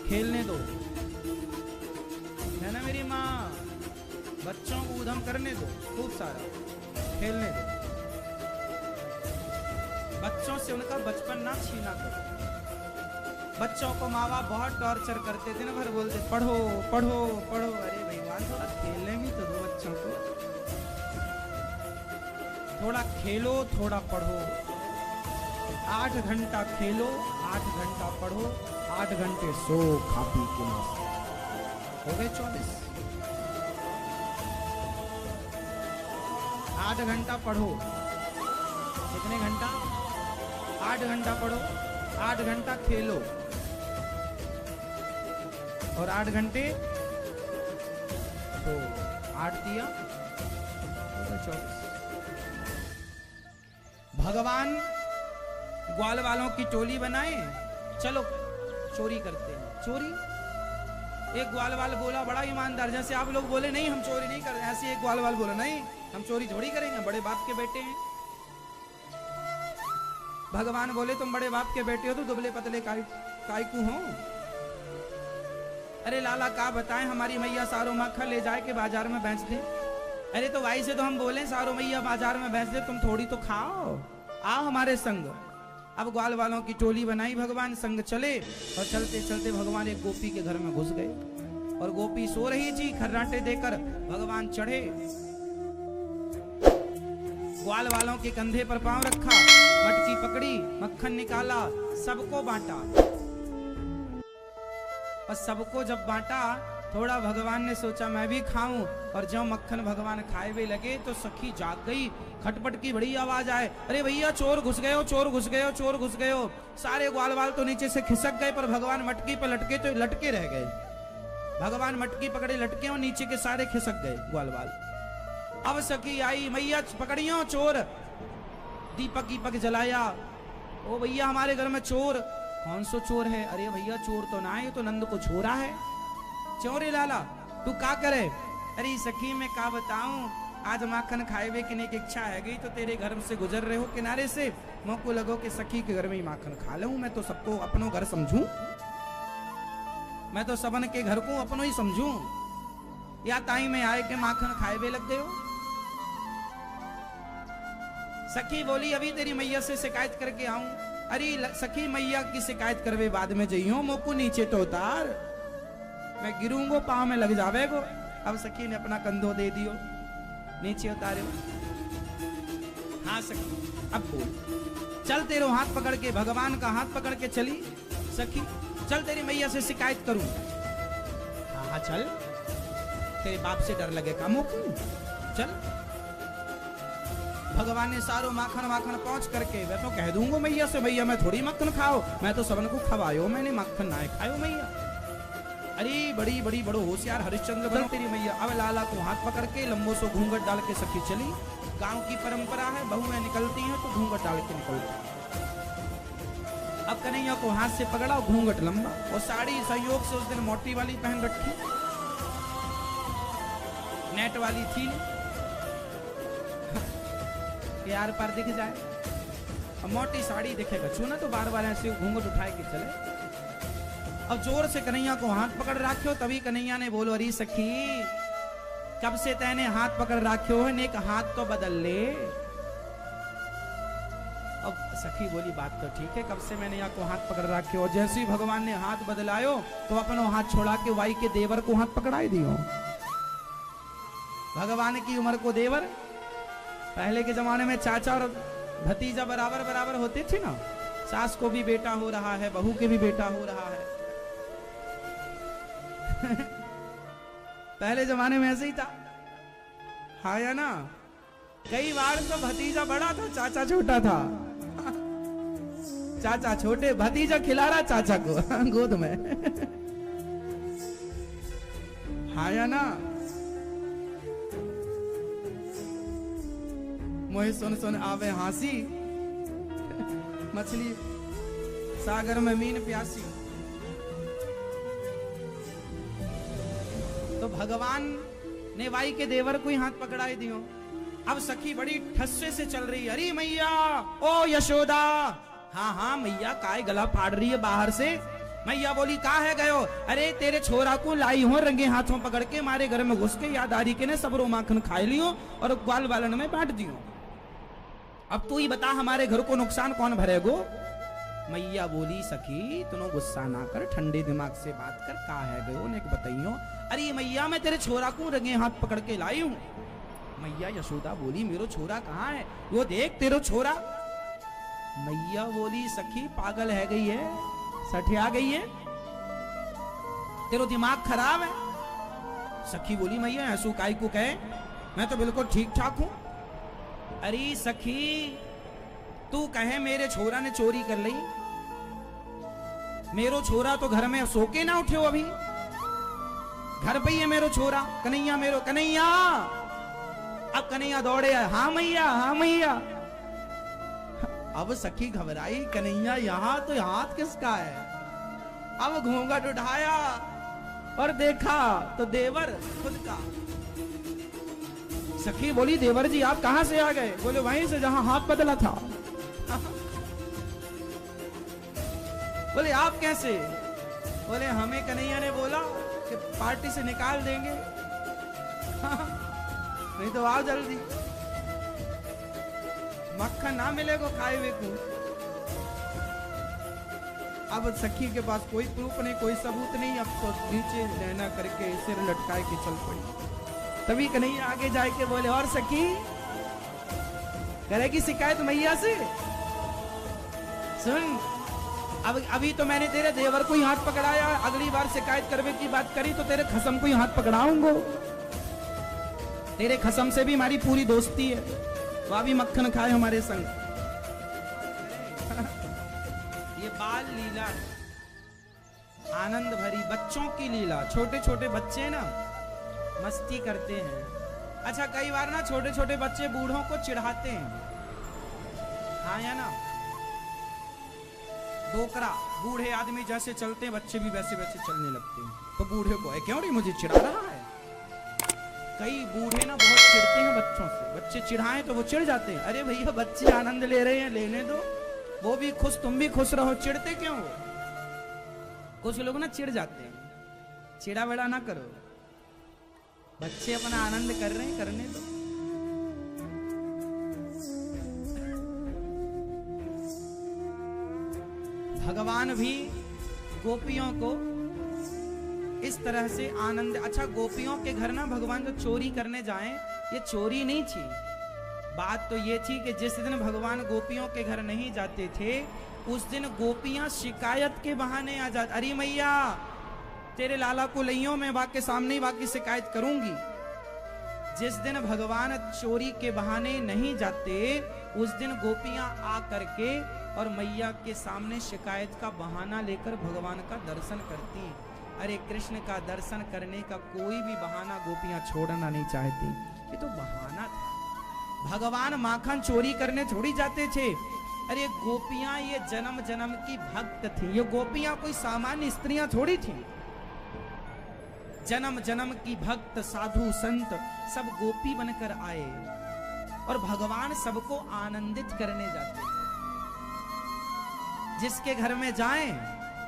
Speaker 1: खेलने दो, है ना मेरी माँ? बच्चों को ऊधम करने दो, खूब सारा खेलने दो। बच्चों से उनका बचपन ना छीना करो। बच्चों को माँ बाप बहुत टॉर्चर करते, दिन भर बोलते पढ़ो पढ़ो पढ़ो। अरे भगवान थोड़ा खेलने भी तो दो बच्चों को, थोड़ा खेलो, थोड़ा पढ़ो। 8 घंटा खेलो, 8 घंटा पढ़ो, 8 घंटे सो, खा पी के मस्त। हो गए 24। 8 घंटा पढ़ो, कितने घंटा? 8 घंटा पढ़ो, 8 घंटा खेलो, और 8 घंटे तो 8 दिया 24। भगवान ग्वाल वालों की टोली बनाए, चलो चोरी करते हैं। चोरी, एक ग्वाल वाल बोला, बड़ा ईमानदार, जैसे आप लोग बोले नहीं हम चोरी नहीं कर रहे, ऐसे एक ग्वाल वाल बोला नहीं हम चोरी थोड़ी करेंगे, बड़े बाप के बेटे हैं। भगवान बोले तुम बड़े बाप के बेटे हो तो दुबले पतले काय को हो? अरे लाला का बताएं, हमारी मैया सारो मक्खन ले जाए के बाजार में बेच दे। अरे तो भाई से तो हम बोले सारो मैया बाजार में बेच दे, तुम थोड़ी तो खाओ, आओ हमारे संग। अब ग्वाल वालों की टोली बनाई, भगवान संग चले, और चलते चलते भगवान एक गोपी के घर में घुस गए, और गोपी सो रही थी। खर्राटे देकर भगवान चढ़े, ग्वाल वालों के कंधे पर पांव रखा, मटकी पकड़ी, मक्खन निकाला, सबको बांटा। और सबको जब बांटा, थोड़ा भगवान ने सोचा मैं भी खाऊं, और जब मक्खन भगवान खाए भी लगे तो सखी जाग गई। खटपट की बड़ी आवाज आए, अरे भैया चोर घुस गए हो, चोर घुस गए हो, चोर घुस गए हो। सारे ग्वाल वाल तो नीचे से खिसक गए, पर भगवान मटकी पर लटके तो लटके रह गए। भगवान मटकी पकड़े लटके, और नीचे के सारे खिसक गए ग्वाल वाल। अब सखी आई, मैया पकड़ियो चोर। दीपक दीपक जलाया, ओ भैया हमारे घर में चोर। कौन सो चोर है? अरे भैया चोर तो ना है, ये तो नंद को छोरा है। चोरे लाला तू का करे? अरे सखी मैं का बताऊं, आज माखन खाए की नहीं इच्छा है गई, तो तेरे घर से गुजर रहे हो किनारे से, मौको लगो कि सखी के घर में ही माखन खा लूं, मैं तो सबको अपनों घर समझूं। मैं तो सबन के घर को अपनो ही समझूं, या ताई में आए के माखन खाए वे लग गए हो। सखी बोली अभी तेरी मैया से शिकायत करके आऊं। अरे सखी मैया की शिकायत करवे बाद में जइयो, मोको नीचे तो उतार, मैं गिरूंगो पांव में लग जावेगो। अब सखी ने अपना कंधो दे दियो, नीचे उतारे। हाँ सखी अब बोल, चल तेरो हाथ पकड़ के, भगवान का हाथ पकड़ के चली सखी, चल तेरी मैया से शिकायत करूं। हाँ हाँ चल, तेरे बाप से डर लगेगा मोकू, चल। भगवान ने सारो माखन माखन पहुंच करके, मैं तो कह दूंगा मैया से, मैया मैं थोड़ी मक्खन खाओ, मैं तो सबन को खवायो, मैंने मक्खन ना खायो मैया। अरे बड़ी बड़ी बड़ो होशियार हरिश्चंद्र बन तेरी मैया। अब लाला को हाथ पकड़ के लंबो सो घूंघट डाल के सखी चली। गांव की परंपरा है, बहुएं निकलती हैं तो घूंघट डाल के निकलती हैं। अब कन्हैया को हाथ से पकड़ा, घूंघट लंबा, और साड़ी संयोग से उस दिन मोटी वाली पहन रखी, नेट वाली थी यार पर दिख जाए। अब मोटी साड़ी दिखेगा छूना तो बार बार ऐसे घूंघट उठाए के चले। अब जोर से कन्हैया को हाथ पकड़ राख्यो, तभी कन्हैया ने बोलो अरे सखी कब से तैने हाथ पकड़ राख्यो है, एक हाथ तो बदल ले। अब सखी बोली बात तो ठीक है, कब से मैंने यहाँ को हाथ पकड़ राख्यो। और जैसे ही भगवान ने हाथ बदलायो तो अपनो हाथ छोड़ा के वाई के देवर को हाथ पकड़ाई दियो। भगवान की उम्र को देवर, पहले के जमाने में चाचा और भतीजा बराबर बराबर होते थे ना, सास को भी बेटा हो रहा है, बहू के भी बेटा हो रहा है। पहले जमाने में ऐसे ही था, हाँ या ना। कई बार तो भतीजा बड़ा था, चाचा छोटा था। चाचा छोटे, भतीजा खिला रहा चाचा को गोद में। हाँ या ना। मोहे सुन सुन आवे हासी, मछली सागर में मीन प्यासी। तो भगवान ने वाई के देवर को ही हाथ पकड़ाई दियो। अब सखी बड़ी ठस्से से चल रही, अरे मैया ओ यशोदा। हाँ हाँ मैया काय गला फाड़ रही है बाहर से। मैया बोली का है गयो, अरे तेरे छोरा को लाई हो रंगे हाथों पकड़ के, मारे घर में घुस के यादारी के ने सबरो माखन खाई लियो और ग्वाल बालन में बांट दियो। अब तू ही बता हमारे घर को नुकसान कौन भरेगो। मैया बोली सखी तुनो गुस्सा ना कर, ठंडे दिमाग से बात कर, का है गयो ने बताइयो। अरे मैया मैं तेरे छोरा को रंगे हाथ पकड़ के लाई हूं। मैया यशोदा बोली मेरो छोरा कहाँ है, वो देख तेरो छोरा। मैया बोली सखी पागल है गई है, सठिया गई है, तेरो दिमाग खराब है। सखी बोली मैया ऐसू काय को कहे, मैं तो बिल्कुल ठीक ठाक हूं। अरे सखी तू कहे मेरे छोरा ने चोरी कर ली, मेरो छोरा तो घर में सो के ना उठे, अभी घर पे ही है मेरो छोरा। कन्हैया मेरो कन्हैया। अब कन्हैया दौड़े, हाँ मैया हाँ मैया। अब सखी घबराई, कन्हैया यहाँ तो हाथ किसका है। अब घूंघट उठाया और देखा तो देवर खुद का। सखी बोली देवर जी आप कहां से आ गए। बोले वहीं से जहां हाथ बदला था। बोले आप कैसे। बोले हमें कन्हैया ने बोला कि पार्टी से निकाल देंगे। नहीं तो आओ जल्दी, मक्खन ना मिलेगा खाए हुए को। अब सखी के पास कोई प्रूफ नहीं, कोई सबूत नहीं। अब तो नीचे नैना करके सिर लटकाए के चल पड़ी। तभी कन्हैया आगे जाए के बोले और सखी करेगी शिकायत मैया से। सुन अब अभी तो मैंने तेरे देवर को ही हाथ पकड़ाया, अगली बार शिकायत करने की बात करी तो तेरे खसम को ही हाथ पकड़ाऊंगा। तेरे खसम से भी हमारी पूरी दोस्ती है, वह भी मक्खन खाए हमारे संग। ये बाल लीला आनंद भरी बच्चों की लीला। छोटे छोटे बच्चे ना मस्ती करते हैं। अच्छा कई बार ना छोटे छोटे बच्चे बूढ़ों को चिढ़ाते हैं, हाँ या ना। डोकरा बूढ़े आदमी जैसे चलते हैं बच्चे भी वैसे वैसे चलने लगते हैं। तो बूढ़े को क्यों नहीं मुझे चिढ़ा रहा है। कई बूढ़े ना बहुत चिढ़ते हैं बच्चों से, बच्चे चिढ़ाएं तो वो चिढ़ जाते हैं। अरे भैया बच्चे आनंद ले रहे हैं, लेने दो, वो भी खुश तुम भी खुश रहो, चिढ़ते क्यों हो। कुछ लोग ना चिढ़ जाते हैं। चिड़ा बड़ा ना करो, बच्चे अपना आनंद कर रहे हैं, करने दो। भगवान भी गोपियों को इस तरह से आनंद। अच्छा, गोपियों के घर ना भगवान जो चोरी करने जाएं, ये चोरी नहीं थी। बात तो ये थी कि जिस दिन भगवान गोपियों के घर नहीं जाते थे, उस दिन गोपियां शिकायत के बहाने आ जाती, अरे मैया तेरे लाला को लइयो, मैं बाकी सामने ही बाकी शिकायत करूंगी। जिस दिन भगवान चोरी के बहाने नहीं जाते, उस दिन गोपियां आ करके और मैया के सामने शिकायत का बहाना लेकर भगवान का दर्शन करती। अरे कृष्ण का दर्शन करने का कोई भी बहाना गोपियां छोड़ना नहीं चाहती, ये तो बहाना था। भगवान माखन चोरी करने थोड़ी जाते थे। अरे गोपियां ये जन्म जन्म की भक्त थी, ये गोपियां कोई सामान्य स्त्रियां थोड़ी थी। जन्म जन्म की भक्त साधु संत सब गोपी बनकर आए और भगवान सबको आनंदित करने जाते। जिसके घर में जाएं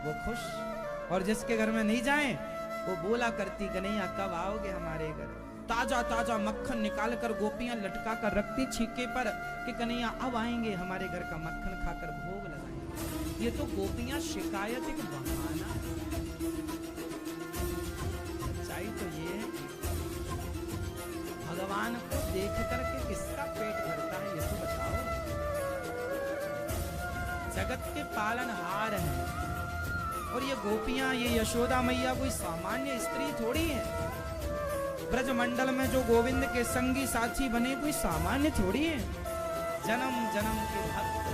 Speaker 1: वो खुश, और जिसके घर में नहीं जाएं वो बोला करती, कन्हैया कब आओगे हमारे घर। ताजा ताजा मक्खन निकाल कर गोपियां लटका कर रखती छीके पर कि कन्हैया अब आएंगे हमारे घर का मक्खन खाकर भोग लगाएंगे। ये तो गोपियां शिकायत एक बहाना। सच्चाई तो ये है भगवान को देख करके किसका पेट भरता है, ये तो बताओ। जगत के पालनहार हैं, और ये गोपियां, ये यशोदा मैया कोई सामान्य स्त्री थोड़ी है। ब्रजमंडल में जो गोविंद के संगी साथी बने कोई सामान्य थोड़ी है। जन्म जन्म के भक्त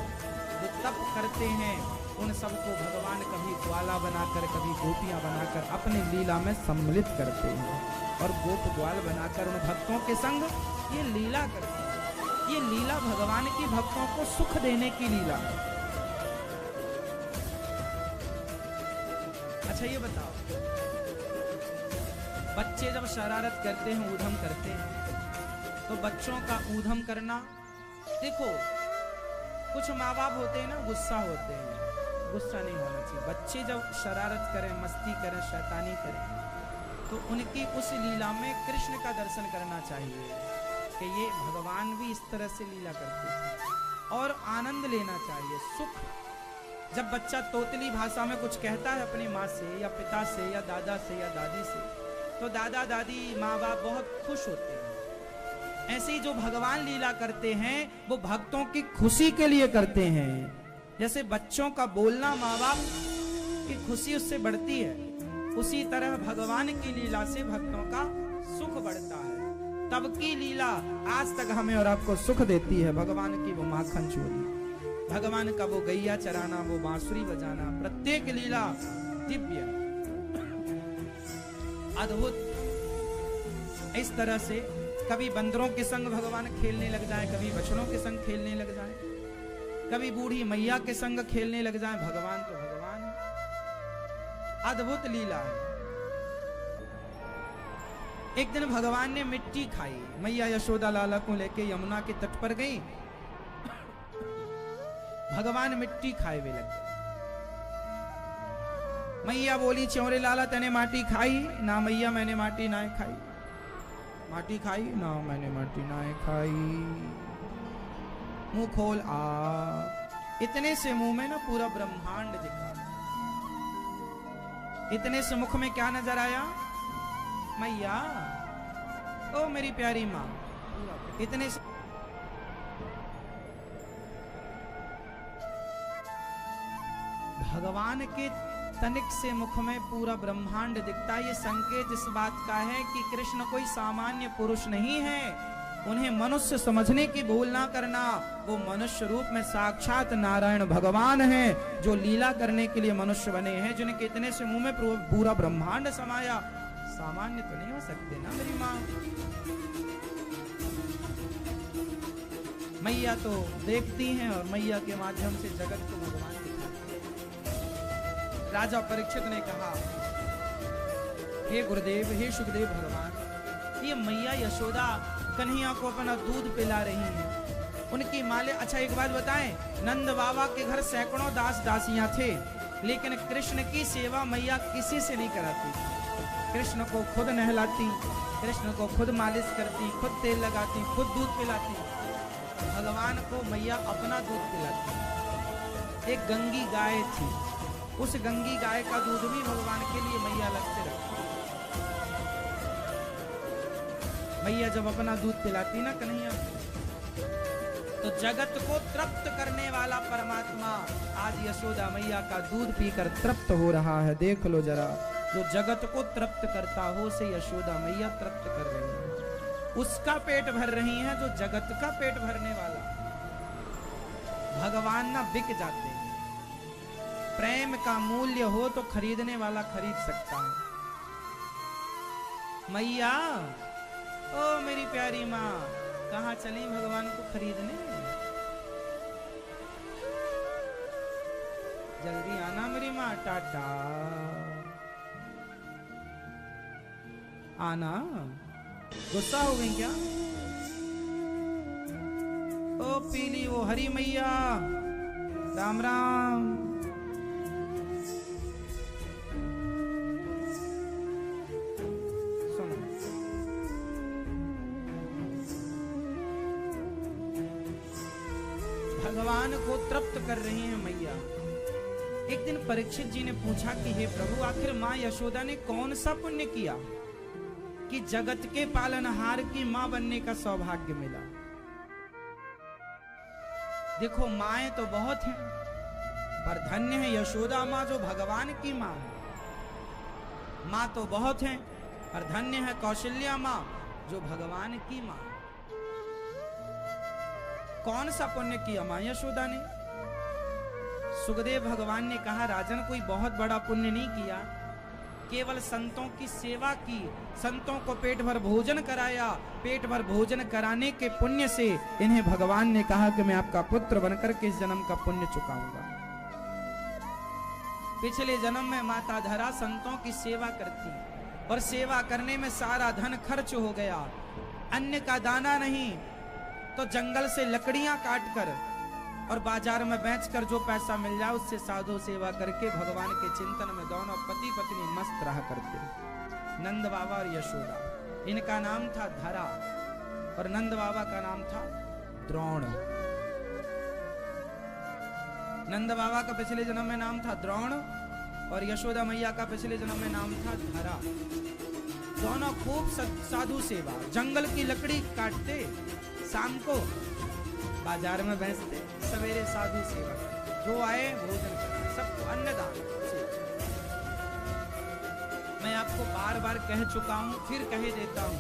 Speaker 1: जो तप करते हैं, उन सबको भगवान कभी ग्वाला बनाकर, कभी गोपियां बनाकर अपनी लीला में सम्मिलित करते हैं, और गोप ग्वाल बनाकर उन भक्तों के संग ये लीला करते हैं। ये लीला भगवान की भक्तों को सुख देने की लीला है। अच्छा ये बताओ, बच्चे जब शरारत करते हैं, ऊधम करते हैं, तो बच्चों का ऊधम करना, देखो कुछ माँ बाप होते हैं ना गुस्सा होते हैं, गुस्सा नहीं होना चाहिए। बच्चे जब शरारत करें, मस्ती करें, शैतानी करें, तो उनकी उस लीला में कृष्ण का दर्शन करना चाहिए कि ये भगवान भी इस तरह से लीला करते थे, और आनंद लेना चाहिए, सुख। जब बच्चा तोतली भाषा में कुछ कहता है अपनी माँ से या पिता से या दादा से या दादी से, तो दादा दादी माँ बाप बहुत खुश होते हैं। ऐसे ही जो भगवान लीला करते हैं वो भक्तों की खुशी के लिए करते हैं। जैसे बच्चों का बोलना माँ बाप की खुशी उससे बढ़ती है, उसी तरह भगवान की लीला से भक्तों का सुख बढ़ता है। तब की लीला आज तक हमें और आपको सुख देती है। भगवान की वो माखन चोरी, भगवान का वो गैया चराना, वो बांसुरी बजाना, प्रत्येक लीला दिव्य, अद्भुत। इस तरह से कभी बंदरों के संग भगवान खेलने लग जाए, कभी बछड़ों के संग खेलने लग जाए, कभी बूढ़ी मैया के संग खेलने लग जाए। भगवान तो भगवान है, अद्भुत लीला है। एक दिन भगवान ने मिट्टी खाई, मैया यशोदा लाला को लेके यमुना के तट पर गई, भगवान मिट्टी खाए हुए लग गए। मैया बोली, चौरे लाला तने माटी खाई ना? मैया मैंने माटी ना खाई। माटी खाई ना? मैंने माटी ना खाई। मुंह खोल आ। इतने से मुंह में ना पूरा ब्रह्मांड दिखा। इतने से मुख में क्या नजर आया? मैया, ओ मेरी प्यारी माँ। इतने से भगवान के तनिक से मुख में पूरा ब्रह्मांड दिखता है। ये संकेत इस बात का है कि कृष्ण कोई सामान्य पुरुष नहीं है। उन्हें मनुष्य समझने की भूल ना करना। वो मनुष्य रूप में साक्षात नारायण भगवान हैं, जो लीला करने के लिए मनुष्य बने हैं, जिनके इतने से मुंह में पूरा ब्रह्मांड समाया। सामान्य तो नहीं हो सकते ना मेरी माँ। मैया तो देखती हैं और मैया के माध्यम से जगत को भगवान दिखाती है। राजा परीक्षित ने कहा, हे गुरुदेव, हे सुखदेव भगवान, ये मैया यशोदा कन्हैया को अपना दूध पिला रही हैं। उनकी माले, अच्छा एक बात बताएं, नंद बाबा के घर सैकड़ों दास दासियां थे, लेकिन कृष्ण की सेवा मैया किसी से नहीं कराती। कृष्ण को खुद नहलाती, कृष्ण को खुद मालिश करती, खुद तेल लगाती, खुद दूध पिलाती। भगवान को मैया अपना दूध पिलाती। एक गंगी गाय थी, उस गंगी गाय का दूध भी भगवान के लिए मैया अलग से रखती। मैया जब अपना दूध पिलाती ना कन्हैया, तो जगत को तृप्त करने वाला परमात्मा आज यशोदा मैया का दूध पीकर तृप्त हो रहा है। देख लो जरा, जो जगत को तृप्त करता हो से यशोदा मैया तृप्त कर रही है, उसका पेट भर रही है जो जगत का पेट भरने वाला। भगवान ना बिक जाते हैं। प्रेम का मूल्य हो तो खरीदने वाला खरीद सकता है। मैया, ओ मेरी प्यारी माँ, कहाँ चली भगवान को खरीदने? जल्दी आना मेरी माँ, टाटा आना। गुस्सा हो गई क्या? ओ पीली वो हरी मैया, राम राम। सुनो, भगवान को तृप्त कर रही हैं मैया। एक दिन परीक्षित जी ने पूछा कि हे प्रभु, आखिर माँ यशोदा ने कौन सा पुण्य किया कि जगत के पालनहार की मां बनने का सौभाग्य मिला? देखो, माएं तो बहुत हैं, पर धन्य है यशोदा मां जो भगवान की मां है। मां तो बहुत हैं, पर धन्य है कौशल्या मां जो भगवान की मां है। कौन सा पुण्य किया मां यशोदा ने? सुखदेव भगवान ने कहा, राजन कोई बहुत बड़ा पुण्य नहीं किया, केवल संतों की सेवा की, संतों को पेट भर भोजन कराया। पेट भर भोजन कराने के पुण्य से इन्हें भगवान ने कहा कि मैं आपका पुत्र बनकर के इस जन्म का पुण्य चुकाऊंगा। पिछले जन्म में माता धरा संतों की सेवा करती और सेवा करने में सारा धन खर्च हो गया। अन्न का दाना नहीं तो जंगल से लकड़ियां काटकर और बाजार में बेचकर जो पैसा मिल जाए उससे साधु सेवा करके भगवान के चिंतन में दोनों पति पत्नी मस्त रहा करते। नंद बाबा और यशोदा, इनका नाम था धरा और नंद बाबा का नाम था द्रोण। नंद बाबा का पिछले जन्म में नाम था द्रोण और यशोदा मैया का पिछले जन्म में नाम था धरा। दोनों खूब साधु सेवा, जंगल की लकड़ी काटते, शाम को बाजार में बेचते, सवेरे साधु सेवा, जो आए भोजन करते, सबको अन्नदान। मैं आपको बार बार कह चुका हूं, फिर कह देता हूं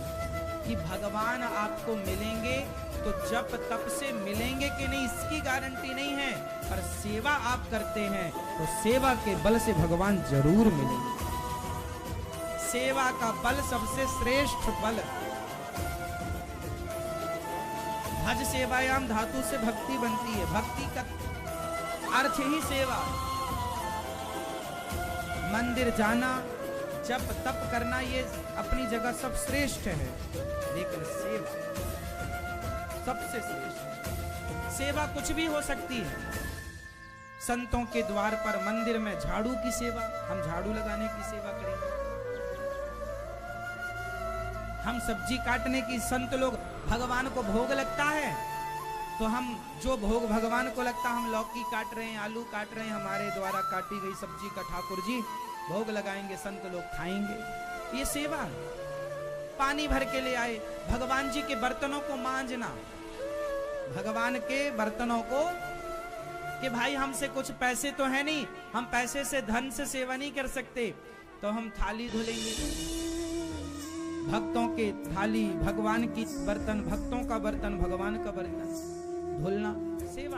Speaker 1: कि भगवान आपको मिलेंगे तो जप तप से मिलेंगे कि नहीं इसकी गारंटी नहीं है, पर सेवा आप करते हैं तो सेवा के बल से भगवान जरूर मिलेंगे। सेवा का बल सबसे श्रेष्ठ बल। भज सेवायाम धातु से भक्ति बनती है, भक्ति का अर्थ ही सेवा। मंदिर जाना, जप तप करना ये अपनी जगह सब श्रेष्ठ है, लेकिन सेवा सबसे श्रेष्ठ। सेवा कुछ भी हो सकती है। संतों के द्वार पर मंदिर में झाड़ू की सेवा, हम झाड़ू लगाने की सेवा करेंगे। हम सब्जी काटने की, संत लोग भगवान को भोग लगता है तो हम जो भोग भगवान को लगता, हम लौकी काट रहे हैं, आलू काट रहे हैं, हमारे द्वारा काटी गई सब्जी का ठाकुर जी भोग लगाएंगे, संत लोग खाएंगे। ये सेवा है। पानी भर के ले आए, भगवान जी के बर्तनों को मांजना, भगवान के बर्तनों को, कि भाई हमसे कुछ पैसे तो है नहीं, हम पैसे से धन से सेवा नहीं कर सकते, तो हम थाली धुलेंगे। भक्तों के थाली, भगवान की बर्तन, भक्तों का बर्तन, भगवान का बर्तन धुलना सेवा।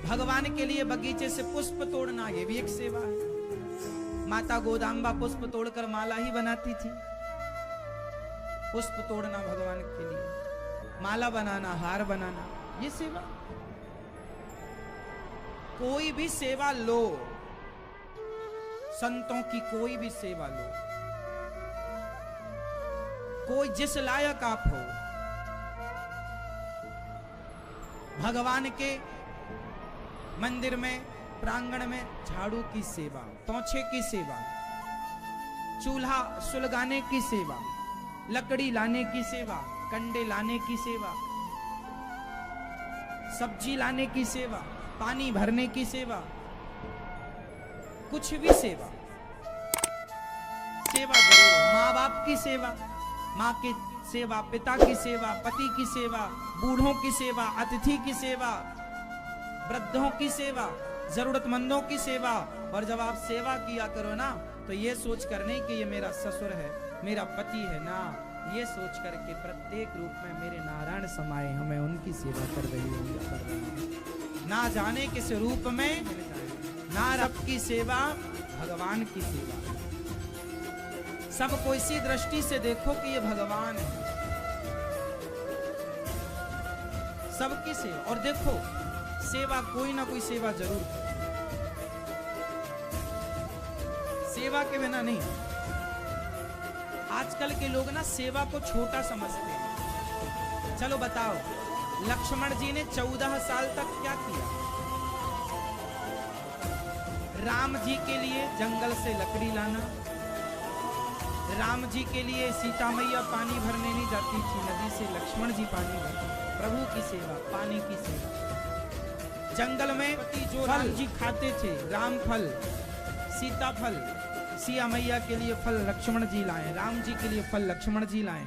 Speaker 1: भगवान के लिए बगीचे से पुष्प तोड़ना, ये भी एक सेवा है। माता गोदाम्बा पुष्प तोड़कर माला ही बनाती थी। पुष्प तोड़ना भगवान के लिए, माला बनाना, हार बनाना, ये सेवा। कोई भी सेवा लो, संतों की कोई भी सेवा लो, कोई जिस लायक आप हो, भगवान के मंदिर में प्रांगण में झाड़ू की सेवा, पोंछे की सेवा, चूल्हा सुलगाने की सेवा, लकड़ी लाने की सेवा, कंडे लाने की सेवा, सब्जी लाने की सेवा, पानी भरने की सेवा, कुछ भी सेवा, सेवा जरूर। माँ बाप की सेवा, माँ की सेवा, पिता की सेवा, पति की सेवा, बूढ़ों की सेवा, अतिथि की सेवा, वृद्धों की सेवा, जरूरतमंदों की सेवा। और जब आप सेवा किया करो ना, तो ये सोच कर नहीं कि ये मेरा ससुर है, मेरा पति है ना, ये सोच कर के प्रत्येक रूप में मेरे नारायण समाये, हमें उनकी सेवा कर रही हूँ। ना जाने किस रूप में, ना रब की सेवा, भगवान की सेवा। सबको इसी दृष्टि से देखो कि ये भगवान है, सबकी सेवा। और देखो, सेवा कोई ना कोई सेवा जरूर, सेवा के बिना नहीं। आजकल के लोग ना सेवा को छोटा समझते हैं। चलो बताओ, लक्ष्मण जी ने 14 साल तक क्या किया? राम जी के लिए जंगल से लकड़ी लाना, राम जी के लिए सीता मैया पानी भरने नहीं जाती थी नदी से, लक्ष्मण जी पानी भरते। प्रभु की सेवा, पानी की सेवा। जंगल में जो राम जी खाते थे, राम फल, सीता फल, सिया मैया के लिए फल लक्ष्मण जी लाए, राम जी के लिए फल लक्ष्मण जी लाए।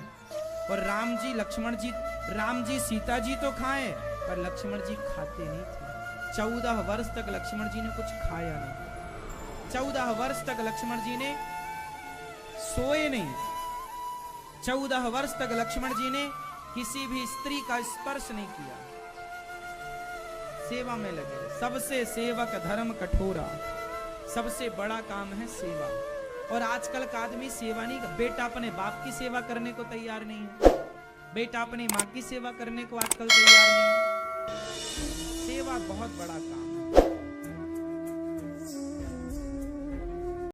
Speaker 1: और राम जी, लक्ष्मण जी, राम जी सीता जी तो खाए, पर लक्ष्मण जी खाते नहीं थे। 14 वर्ष तक लक्ष्मण जी ने कुछ खाया नहीं। 14 वर्ष तक लक्ष्मण जी ने सोए नहीं। 14 वर्ष तक लक्ष्मण जी ने किसी भी स्त्री का स्पर्श नहीं किया, सेवा में लगे। सबसे सेवक धर्म कठोरा, सबसे बड़ा काम है सेवा। और आजकल का आदमी सेवा नहीं, बेटा अपने बाप की सेवा करने को तैयार नहीं है, बेटा अपनी माँ की सेवा करने को आजकल तैयार नहीं है। सेवा बहुत बड़ा काम।